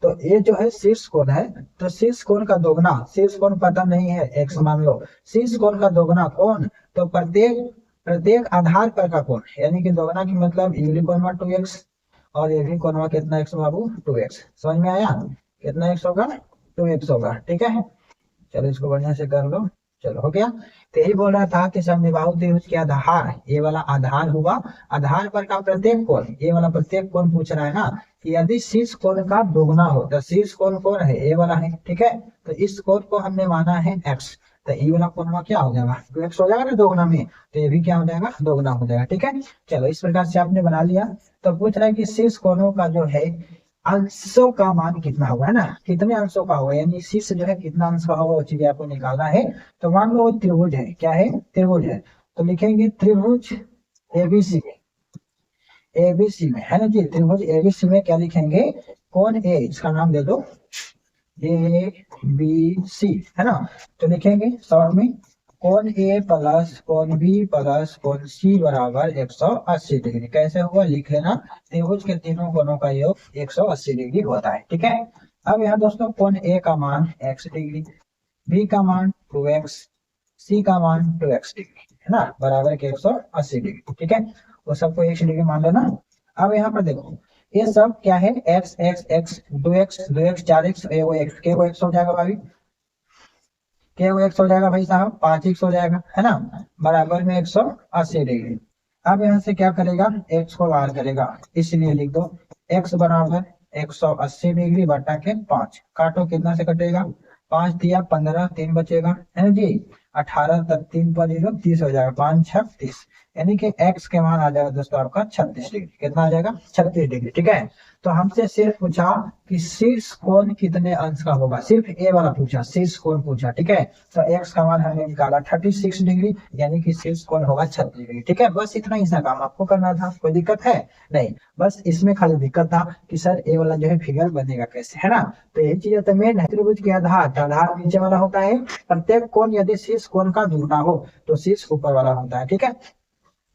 तो ये जो है शीर्ष कोण है, तो शीर्ष कोण का दोगुना, शीर्ष कोण पता नहीं है एक्स मान लो, शीर्ष कोण का दोगुना कोण, तो प्रत्येक आधार पर का कोण, यानी कि दोगुना की मतलब ये भी कोण 2x और ये भी कोण कितना x बाबू 2x, समझ में आया, कितना x होगा 2x होगा, ठीक है। चलो इसको बढ़िया से कर लो। चलो हो गया। तो यही बोल रहा था कि समद्विबाहु त्रिभुज के आधार, ये वाला आधार हुआ, आधार पर का प्रत्येक कोण, ये वाला प्रत्येक कोण पूछ रहा है ना, कि यदि शीर्ष कोण का दोगुना हो, तो शीर्ष कोण कौन है, ये वाला है, ठीक है। तो इस कोण को हमने माना है x, तो ये वाला कोण क्या हो जाएगा, 2x हो जाएगा ना दोगुना में, तो ये भी क्या हो जाएगा, दोगुना हो जाएगा, ठीक है। चलो इस प्रकार से आपने बना लिया। तो पूछ रहा है कि शीर्ष कोणों का जो है अंशों का मान कितना होगा, है ना, कितने अंशों का होगा, यानी शीर्ष जो है कितना अंश का होगा, वो चीज आपको निकालना है। तो मान लो त्रिभुज है, क्या है, त्रिभुज है, तो लिखेंगे त्रिभुज एबीसी में, एबीसी में, है ना जी, त्रिभुज एबीसी में क्या लिखेंगे, कौन ए, इसका नाम दे दो ए बी सी, है ना। तो लिखेंगे शॉर्ट में कौन ए प्लस कौन बी प्लस कौन सी बराबर 180 डिग्री। कैसे हुआ लिख लेना, त्रिभुज के तीनों कोणों का योग 180 डिग्री होता है, ठीक है। अब यहाँ दोस्तों कौन ए का मान x डिग्री, बी का मान 2x, सी का मान 2x डिग्री, है ना, बराबर के 180 डिग्री, ठीक है। वो सबको 1 डिग्री मान लेना। अब यहाँ पर देखो ये सब क्या है, x x x 2x 2x 4x, वो x के वो x हो जाएगा भाई, के वो x हो जाएगा भाई साहब, 5x हो जाएगा, है ना, बराबर में 180 डिग्री। अब यहाँ से क्या करेगा, x को बाहर करेगा, इसलिए लिख दो x बराबर 180 डिग्री बटा के 5, काटो कितना से कटेगा, 5 दिया 15, 3 बचेगा, है ना जी, 18 तक 3 पर 0 30 हो जाएगा, 5 6 30, यानी कि x के मान आ जाएगा दोस्तों आपका 36 डिग्री, कितना आ जाएगा 36 डिग्री, ठीक है। तो हमसे सिर्फ पूछा कि शीर्ष कोण कितने अंश का होगा, सिर्फ ए वाला पूछा, शीर्ष कोण पूछा, ठीक है। तो x का मान हमने निकाला 36 डिग्री, यानी कि शीर्ष कोण होगा 36 डिग्री, ठीक है। बस इतना ही सा काम आपको करना था, कोई दिक्कत है नहीं, बस इसमें खाली दिक्कत था कि सर ए वाला जो है फिगर बनेगा कैसे, है ना। तो यही चीज तो मेन है, त्रिभुज के आधार, आधार नीचे वाला होता है, प्रत्येक कोण यदि शीर्ष कोण का दुगुना हो तो शीर्ष ऊपर वाला होता है, ठीक है।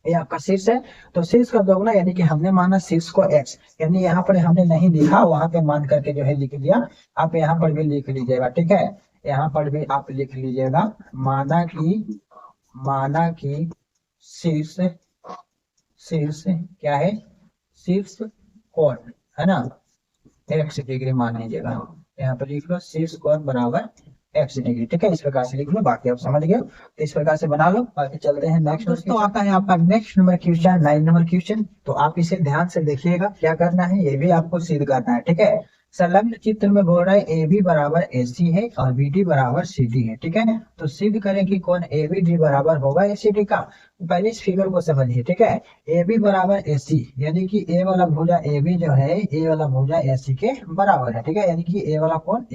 ये आपका शीर्ष है, तो शीर्ष का दोगुना, यानी कि हमने माना शीर्ष को x, यानी यहाँ पर हमने नहीं लिखा, वहां पे मान करके जो है लिख दिया, आप यहाँ पर भी लिख लीजिएगा, ठीक है। यहाँ पर भी आप लिख लीजिएगा, माना कि शीर्ष, शीर्ष क्या है, शीर्ष कोण, है ना, x डिग्री मान लीजिएगा, यहाँ पर लिख लो शीर्ष कोण बराबर x डिग्री, ठीक है। इस प्रकार से लिख लो, बाकी आप समझ गए, तो इस प्रकार से बना लो। बाकी चलते हैं नेक्स्ट। दोस्तों आता है आपका next number question, 9 number question. तो आप इसे ध्यान से देखिएगा, क्या करना है, ये भी आपको सिद्ध करना है, ठीक है। संलग्न चित्र में बोल रहा है ए बी बराबर ए सी है और बी डी बराबर सी डी है, ठीक है। तो सिद्ध करें कि कौन ए बी डी बराबर होगा ए सी डी का। पहले इस फिगर को समझिए, ठीक है। ए बी बराबर ए सी, यानी कि ए वाला भुजा ए बी जो है, ए वाला भुजा ए सी के बराबर है, ठीक है, यानी कि ए वाला कोण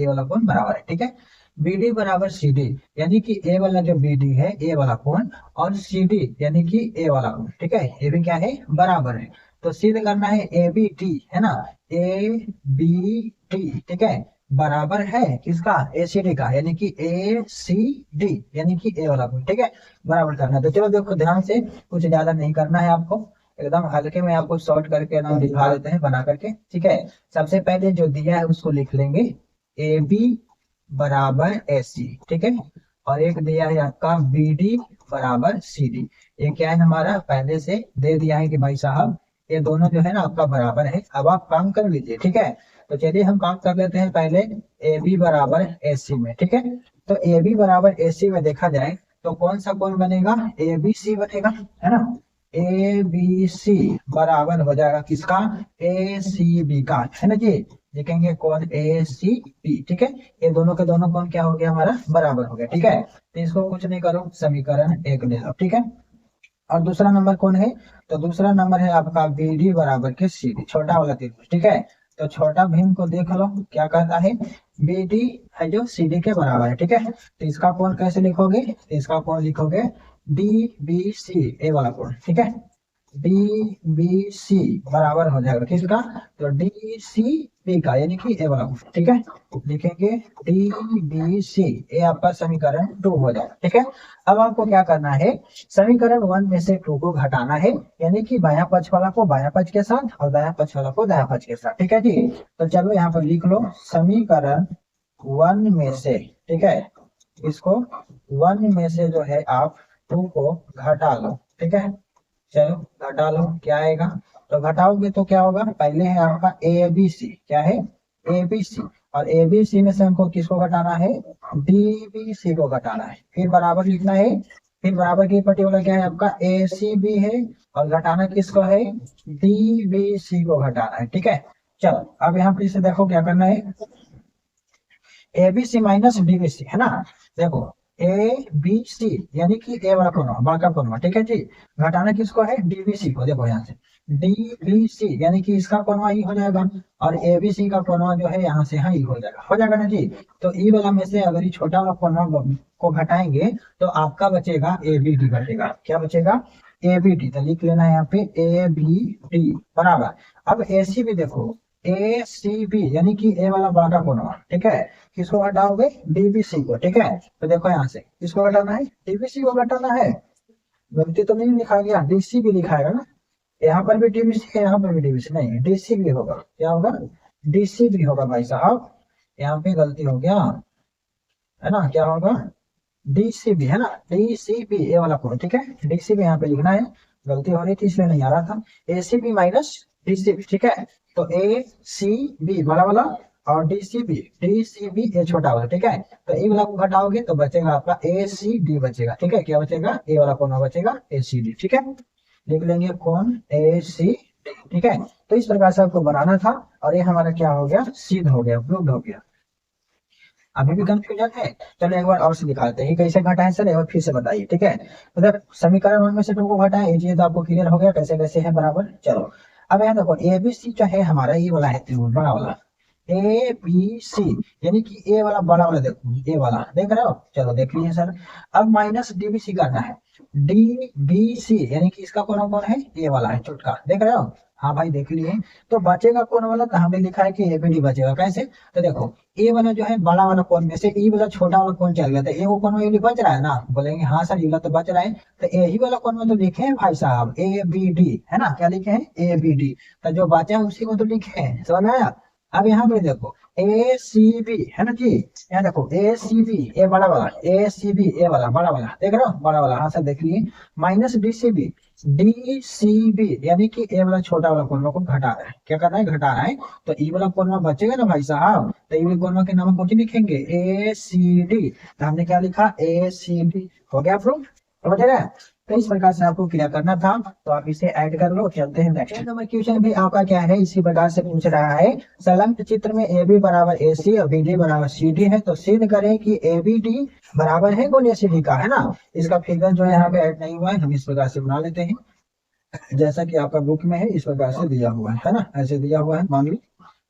बराबर है, ठीक है। BD बराबर CD, यानी कि ए वाला जो BD है, ए वाला कोण, और CD यानी कि ए वाला कोण, ठीक है, ये भी क्या है, बराबर है। तो सिद्ध करना है ABD, है ना, ABD, ठीक है, बराबर है किसका, ACD का, यानी कि ACD, यानी कि ए वाला कोण, ठीक है, बराबर करना है। तो चलो देखो ध्यान से, कुछ ज्यादा नहीं करना है आपको, एकदम हल्के में आपको शॉर्ट करके नाम दिखा देते हैं बना करके, ठीक है। सबसे पहले जो दिया है उसको लिख लेंगे, AB बराबर AC, ठीक है, और एक दिया है आपका BD बराबर CD। ये क्या है, हमारा पहले से दे दिया है कि भाई साहब ये दोनों जो है ना आपका बराबर है। अब आप काम कर लीजिए, ठीक है। तो चलिए हम काम कर लेते हैं पहले AB बराबर AC में, ठीक है। तो AB बराबर AC में देखा जाए तो कौन सा कोण बनेगा, ABC बनेगा, है ना। ABC बराबर हो जाएगा किसका, ACB का, है ना जी। लिखेंगे कौन ACB, ठीक है। ये दोनों के दोनों कौन क्या हो गया, हमारा बराबर हो गया, ठीक है। तो इसको कुछ नहीं करो, समीकरण 1 ले लो, ठीक है। और दूसरा नंबर कौन है, तो दूसरा नंबर है आपका BD बराबर के CD, छोटा वाला त्रिभुज, ठीक है। तो छोटा भीम को देख लो क्या कहता है, BD है जो CD के बराबर है, ठीक है। तो इसका कोण कैसे लिखोगे, इसका कोण लिखोगे DBC, ए वाला कोण, ठीक है, DBC बराबर हो जाएगा किसका, तो DCB का, यानी कि ए वाला, ठीक है। लिखेंगे DBC, ये आपका समीकरण 2 हो जाएगा, ठीक है। अब आपको क्या करना है, समीकरण 1 में से 2 को घटाना है, यानी कि बायां पक्ष वाला को बायां पक्ष के साथ और दायां पक्ष वाला को दायां पक्ष के साथ, ठीक है जी। तो चलो यहाँ पर लिख लो समीकरण 1 में से, ठीक है, इसको 1 में से जो है आप 2 को घटा लो, ठीक है। चलो घटा लो, क्या आएगा, तो घटाओगे तो क्या होगा, पहले है आपका ABC, क्या है ABC, और ए बी सी में से हमको किसको घटाना है, डी बी सी को घटाना है। फिर बराबर लिखना है, फिर बराबर की पर्टिकुलर क्या है आपका, ए सी बी है, और घटाना किसको है, डी बी सी को घटाना है। ठीक है, चलो अब यहाँ पर इसे देखो क्या करना है, A B C minus D B C है ना। देखो ए बी सी यानी कि ए वाला कोनवा, बड़ा कोनवा, ठीक है जी, घटाना किसको है, डी बी सी को। देखो यहाँ से डी बी सी यानी कि इसका कोनवा ई हो जाएगा, और ए बी सी का कोनवा जो है यहाँ से यहाँ ई हो जाएगा ना जी। तो ई वाला में से अगर ये छोटा वाला कोनवा को घटाएंगे तो आपका बचेगा ए बी डी बचेगा। क्या बचेगा, ए बी डी। तो लिख लेना है यहाँ पे ए बी डी बराबर। अब ए सी भी देखो, ए सी बी यानी कि ए वाला बड़ा कोनवा, ठीक है, किसको घटाओगे, डीबीसी को। ठीक है, तो देखो यहाँ से किसको घटाना है, डीबीसी को घटाना है। गलती तो नहीं लिखा गया, डीसी भी लिखाएगा ना, यहाँ पर भी डीबीसी है, यहाँ पर भी डीबीसी नहीं, डीसी भी होगा। क्या होगा, डीसी भी होगा भाई साहब, यहाँ पे गलती हो गया है ना। क्या होगा, डीसी भी है ना, डीसी भी ए वाला कोड। ठीक है, डीसी भी यहाँ पे लिखना है, गलती हो रही थी इसलिए नहीं आ रहा था। A C B minus D C B, ठीक है, तो ए सी बी बड़ा वाला और डी सी बी ए छोटा वाला। ठीक है, तो ए वाला को घटाओगे तो बचेगा आपका ए सी डी बचेगा। ठीक है, क्या बचेगा, ए वाला कौन बचेगा, ए सी डी। ठीक है, लिख लेंगे कौन, ए सी डी। ठीक है, तो इस प्रकार से आपको बनाना था, और ये हमारा क्या हो गया, सिद्ध हो गया, प्रूव्ड हो गया। अभी भी कंफ्यूजन है, चलो एक बार और से दिखाते हैं कैसे घटा है सर, एक बार फिर से बताइए। ठीक है, मतलब समीकरण 1 में से 2 को घटा है, ये तो आपको क्लियर हो गया कैसे कैसे है बराबर। चलो अब यहाँ देखो ए बी सी जो है हमारा ये वाला है त्रिभुज बड़ा वाला, ए बी सी यानी कि ए वाला बड़ा वाला, देखो ए वाला देख रहे हो, चलो देख लीजिए सर। अब माइनस डी बी सी करना है, डी बी सी यानी कि इसका कौन है, ए वाला है छोटका, देख रहे हो, हाँ भाई देख लिए। तो बचेगा कौन वाला, तो हमने लिखा है कि ए बी डी बचेगा। कैसे, तो देखो ए वाला जो है बड़ा वाला कौन में से ई वाला छोटा वाला कौन चल गया, तो ए वो कौन ये बच रहा है ना, बोलेंगे हाँ सर ये तो बच रहा है, तो यही वाला कौन में तो लिखे हैं भाई साहब ए बी डी, है ना, क्या लिखे हैं, ए बी डी। तो जो बचा है उसी को तो लिखे हैं, समझ में आया। अब यहाँ पे देखो ए सी बी है ना जी, यहाँ देखो ए सी बी ए बड़ा वाला, ए सी बी ए वाला बड़ा वाला, देख रहे हो बड़ा वाला, हाँ सर देख लिए, minus D C B, D C B यानी कि ए वाला छोटा वाला कोनवा को घटा रहा है। क्या कर रहा है, घटा रहा है, तो ई वाला कोनवा बचेगा ना भाई साहब, तो ई वाले कोनवा के नाम को लिखेंगे ए सी डी। तो हमने क्या लिखा, ए सी डी, हो गया प्रूफ, समझ रहे हैं। तो इस प्रकार से आपको क्लियर करना था, तो आप इसे ऐड कर लो। चलते हैं नेक्स्ट नंबर क्वेश्चन भी आपका क्या है, इसी प्रकार से पूछ रहा है, संलग्न चित्र में ए बी बराबर ए सी और बी डी बराबर सी डी है, तो सिद्ध करें कि ए बी डी बराबर है गुण्य सी डी का, है ना। इसका फिगर जो है यहाँ पे ऐड नहीं हुआ है, हम इस प्रकार से बना लेते हैं जैसा कि आपका बुक में है, इस प्रकार से दिया हुआ है ना, ऐसे दिया हुआ है। मान लो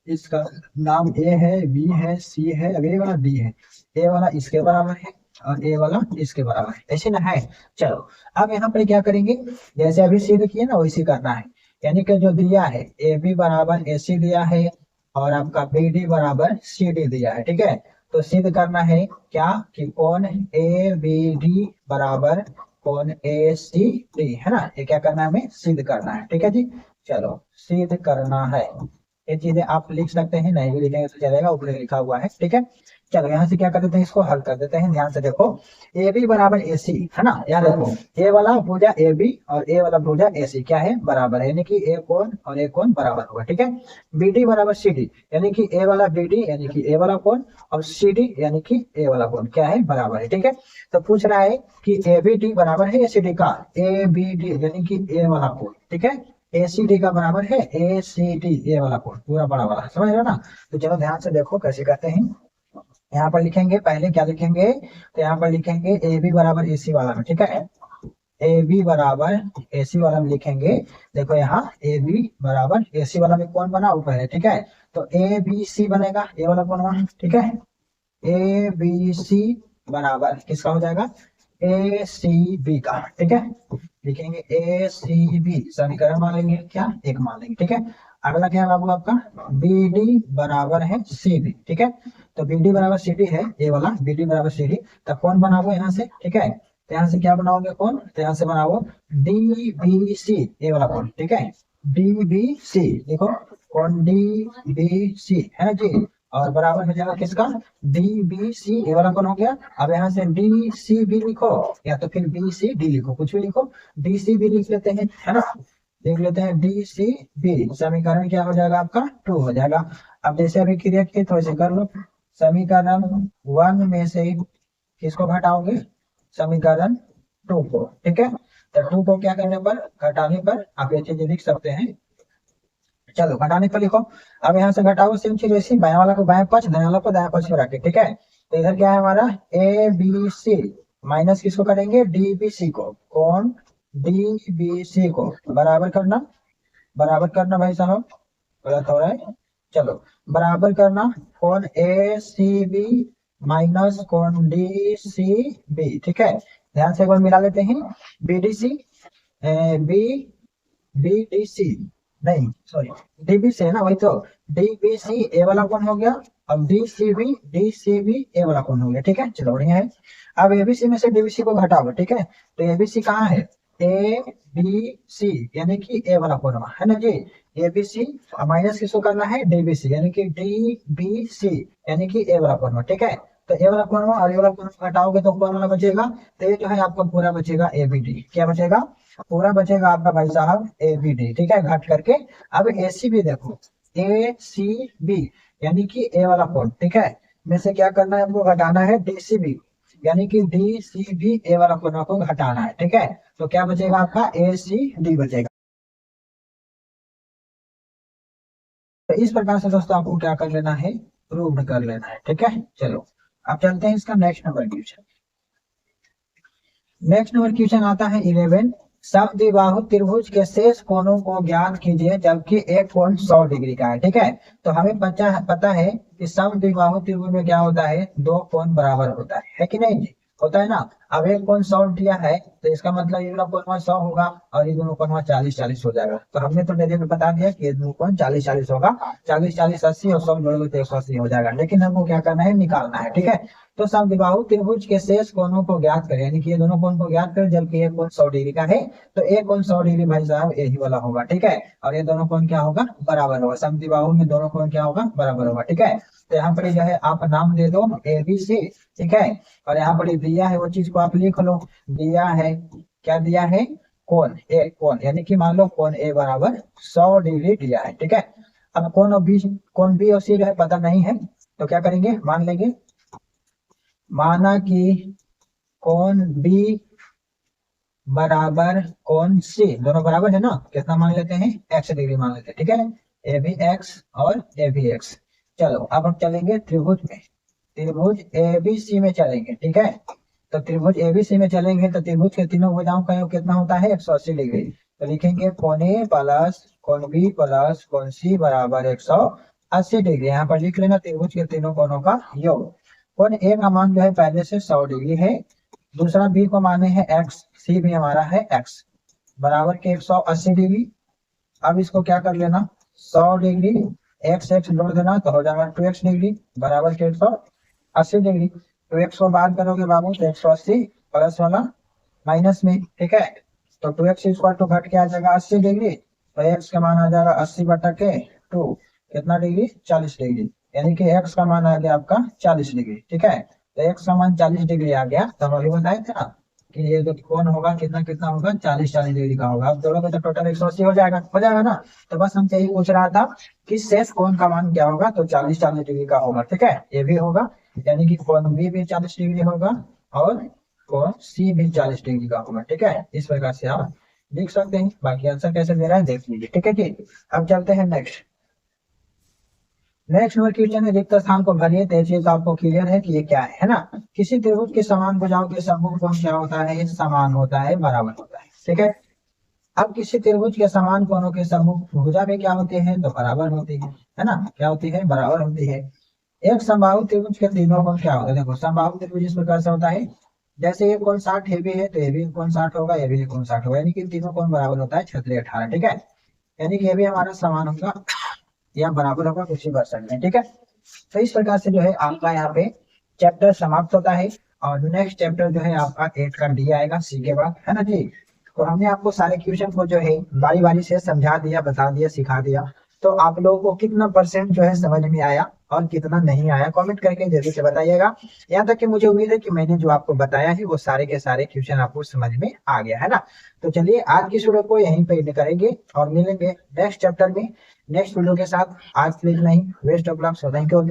इसका नाम ए है, बी है, सी है, अब ए वाला डी है, ए वाला इसके बराबर है और ए वाला इसके बराबर है, ऐसे ना है। चलो अब यहाँ पर क्या करेंगे, जैसे अभी सिद्ध किए ना वैसे करना है, यानी कि जो दिया है ए बी बराबर ए सी दिया है और आपका बी डी बराबर सी डी दिया है। ठीक है, तो सिद्ध करना है क्या, कि कौन ए बी डी बराबर कौन ए सी डी, है ना, ये क्या करना है, हमें सिद्ध करना है। ठीक है जी, चलो सिद्ध करना है, ये चीजें आप लिख सकते हैं, नहीं भी लिखेंगे तो चलेगा, ऊपर लिखा हुआ है। ठीक है, चलो यहाँ से क्या कर देते हैं, इसको हल कर देते हैं। ध्यान से देखो ए बी बराबर ए सी, है ना, यहाँ देखो ए वाला भुजा ए बी और ए वाला भुजा ए सी क्या है, बराबर है, यानी कि ए कोण और ए कोण बराबर होगा। ठीक है, बी डी बराबर सी डी यानी कि ए वाला बी डी यानी कि ए वाला कोण और सी डी यानी कि ए वाला कोण क्या है, बराबर है। ठीक है, तो पूछ रहा है कि ए बी डी बराबर है ए सी डी का, ए बी डी यानी कि ए वाला कोण, ठीक है, ए सी डी का बराबर है ए सी डी ए वाला कोण पूरा बड़ा वाला, समझ रहे हो ना। तो चलो ध्यान से देखो कैसे करते हैं, यहाँ पर लिखेंगे, पहले क्या लिखेंगे, तो यहाँ पर लिखेंगे ए बी बराबर ए सी वाला में। ठीक है, ए बी बराबर ए सी वाला में लिखेंगे, देखो यहाँ ए बी बराबर ए सी वाला में कौन बना ऊपर है। ठीक है, तो ए बी सी बनेगा, ए वाला कौन बना, ठीक है, ए बी सी बराबर किसका हो जाएगा, ए सी बी का। ठीक है, लिखेंगे ए सी बी, समीकरण मान लेंगे क्या, एक मान लेंगे। ठीक है, अगला क्या है बाबू आपका, बी डी बराबर है सी डी। ठीक है, तो बी डी बराबर सी डी है ए वाला, बी डी बराबर सी डी, तो कौन बनाओगे यहाँ से। ठीक है, तो यहाँ से क्या बनाओगे कौन, तो यहाँ से बनाओ डी बी सी ए वाला कौन। ठीक है, डी बी सी देखो कौन, डी बी सी है ना जी, और बराबर हो जाएगा किसका, डी बी सी ए वाला कौन हो गया। अब यहाँ से डी सी बी लिखो या तो फिर बी सी डी लिखो, कुछ भी लिखो, डी सी बी लिख लेते हैं, है ना, देख लेते हैं डी सी बी, समीकरण क्या हो जाएगा आपका 2 हो जाएगा। अब जैसे अभी क्रिएट किए तो वैसे कर लो। समीकरण 1 में से किसको घटाओगे, समीकरण 2 को, ठीक है। तो 2 को क्या करने पर, घटाने पर आप ये चीजें लिख सकते हैं। चलो घटाने पर लिखो। अब यहाँ से घटाओ, सेम चीज वैसी, बाएं वाला को बाएं पक्ष, दाएं वाला को दाएं पक्ष में रखे, ठीक है। तो इधर क्या है हमारा ए बी सी माइनस किसको करेंगे, डी बी सी को, कौन, डी बी सी को बराबर करना, बराबर करना भाई साहब, गलत हो रहा है। चलो बराबर करना कौन ए सी बी माइनस कौन डी सी बी, ठीक है। ध्यान से एक बार मिला लेते हैं, B D C, B B D C, नहीं सॉरी डीबी से है ना, वही तो, डीबी सी ए वाला कौन हो गया, अब डी सी बी ए वाला कौन हो गया, ठीक है। चलो बढ़िया है। अब एबीसी में से डीबीसी को घटाओ, ठीक है। तो एबीसी कहाँ है, ए बी सी यानी कि ए वाला कौन है ना जी, एबीसी माइनस किसको करना है, डीबीसी यानी कि डी बी सी यानी कि ए वाला कौन, ठीक है। तो ए वाला कौन और ए वाला कौन घटाओगे तो कौन वाला बचेगा, तो ये जो है आपका पूरा बचेगा ए बी डी, क्या बचेगा, पूरा बचेगा आपका भाई साहब ए बी डी, ठीक है, घट करके। अब ए सी बी देखो, ए सी बी यानी कि ए वाला कोड, ठीक है, में से क्या करना है हमको, घटाना है डी सी बी यानी कि डी सी बी ए वाला कोड को घटाना है, ठीक है। तो क्या बचेगा आपका ए सी डी बचेगा। तो इस प्रकार से दोस्तों आपको क्या कर लेना है, प्रूव कर लेना है, ठीक है। चलो अब चलते हैं इसका next number question. Next number question आता है 11, समद्विबाहु त्रिभुज के शेष कोणों को ज्ञात कीजिए जबकि एक कोण 100 डिग्री का है, ठीक है। तो हमें पता है कि समद्विबाहु त्रिभुज में क्या होता है, दो कोण बराबर होता है कि नहीं जी, होता है ना। अब एक कोण 100 दिया है तो इसका मतलब ये दोनों कोण 100 होगा और ये दोनों कोण 40-40 हो जाएगा। तो हमने तो डायरेक्ट बता दिया कि ये दोनों कोण 40-40 होगा, 40-40 80 और 100 जोड़ोगे तो 180 हो जाएगा, लेकिन हमको क्या करना है, निकालना है, ठीक है। तो समद्विबाहु त्रिभुज के शेष कोणों को ज्ञात करें, यानी कि ये दोनों कोण को ज्ञात करें जबकि एक कोण 100 डिग्री का है। तो एक कोण 100 डिग्री भाई साहब यही वाला होगा, ठीक है। और ये दोनों कोण क्या होगा, बराबर होगा, समद्विबाहु में दोनों कोण क्या होगा, बराबर होगा, ठीक है। तो यहाँ पर जो है आप नाम दे दो ए बी सी, ठीक है। और यहाँ पर दिया है वो चीज को आप लिख लो, दिया है, क्या दिया है, कोण ए, कोण यानी कि मान लो कोण ए बराबर 100 डिग्री दिया है, ठीक है। अब कोण बी और सी जो है पता नहीं है तो क्या करेंगे, मान लेंगे, माना कि कोण बी बराबर कोण सी, दोनों बराबर है ना, कितना मान लेते हैं, x डिग्री मान लेते हैं, ठीक है। ए भी एक्स और ए भी एक्स। चलो अब हम चलेंगे त्रिभुज में, त्रिभुज ए बी सी में चलेंगे, ठीक है। तो त्रिभुज ए बी सी में चलेंगे तो त्रिभुज के तीनों भुजाओं का योग कितना होता है, 180 डिग्री। तो लिखेंगे कोण ए प्लस कोण बी प्लस कोण सी बराबर 180 डिग्री। यहाँ पर लिख लेना त्रिभुज के तीनों कोणों का योग। कोण ए का मान जो है पहले से 100 डिग्री है, दूसरा बी को माने हैं x, सी भी हमारा है x बराबर के 180 डिग्री। अब इसको क्या कर लेना, 100 डिग्री x x जोड़ देना तो हो जाएगा 2x डिग्री बराबर के 180 डिग्री। तो x को बाहर करोगे बाबू तो 180 प्लस वाला माइनस में, ठीक है। तो 2x इक्वल टू घट के आ जाएगा 80 डिग्री, तो x का मान आ जाएगा 80 बटा के 2, कितना डिग्री, 40 डिग्री, यानी कि x का मान आ गया आपका 40 डिग्री, ठीक है। तो x का मान 40 डिग्री आ गया। तो हम अभी बताए थे ना कि ये जो कोण होगा कितना कितना होगा, 40-40 डिग्री का होगा। अब दोनों का तो टोटल 180 हो जाएगा ना। तो बस हमसे यही पूछ रहा था कि शेष कोण का मान क्या होगा, तो 40-40 डिग्री का होगा, ठीक है। ये भी होगा यानी कि कोण बी भी 40 डिग्री होगा और कोण सी भी 40 डिग्री का होगा, ठीक है। इस प्रकार से आप लिख सकते हैं। बाकी आंसर कैसे दे रहा है देख लीजिए, ठीक है जी। अब चलते हैं नेक्स्ट नंबर क्वेश्चन है, रिक्त स्थान को भरिए। तो चीज आपको क्लियर है कि ये क्या है ना। किसी त्रिभुज के समान भुजाओं के समूह कोण क्या होता है, समान होता है, बराबर होता है, ठीक है। अब किसी त्रिभुज के समान कोणों के समूह भुजा में क्या होते हैं, तो बराबर होती है ना, क्या होती है, बराबर होती है। एक समबाहु त्रिभुज के तीनों कोण क्या होता है, देखो समबाहु त्रिभुज इस प्रकार से होता है, जैसे ये कोण 60 ये भी है तो ये भी कोण 60 होगा, ये भी कोण 60 होगा, यानी कि तीनों कोण बराबर होता है, क्षेत्रीय 18, ठीक है। यानी कि ये भी हमारा समान होगा या बराबर होगा, कुछ ही कर सकते हैं, ठीक है। तो इस प्रकार से जो है आपका यहाँ पे चैप्टर समाप्त होता है और नेक्स्ट चैप्टर जो है आपका 8 का डी आएगा सी के बाद, है ना जी। तो हमने आपको सारे क्वेश्चन को जो है बारी बारी से समझा दिया, बता दिया, सिखा दिया। तो आप लोगों को कितना % जो है समझ में आया और कितना नहीं आया, कमेंट करके जल्दी से बताइएगा। यहाँ तक कि मुझे उम्मीद है कि मैंने जो आपको बताया है वो सारे के सारे क्वेश्चन आपको समझ में आ गया है ना। तो चलिए आज की वीडियो को यहीं पे एंड करेंगे और मिलेंगे नेक्स्ट चैप्टर में नेक्स्ट वीडियो के साथ। आज के लिए इतना ही। Best of luck, so thank you.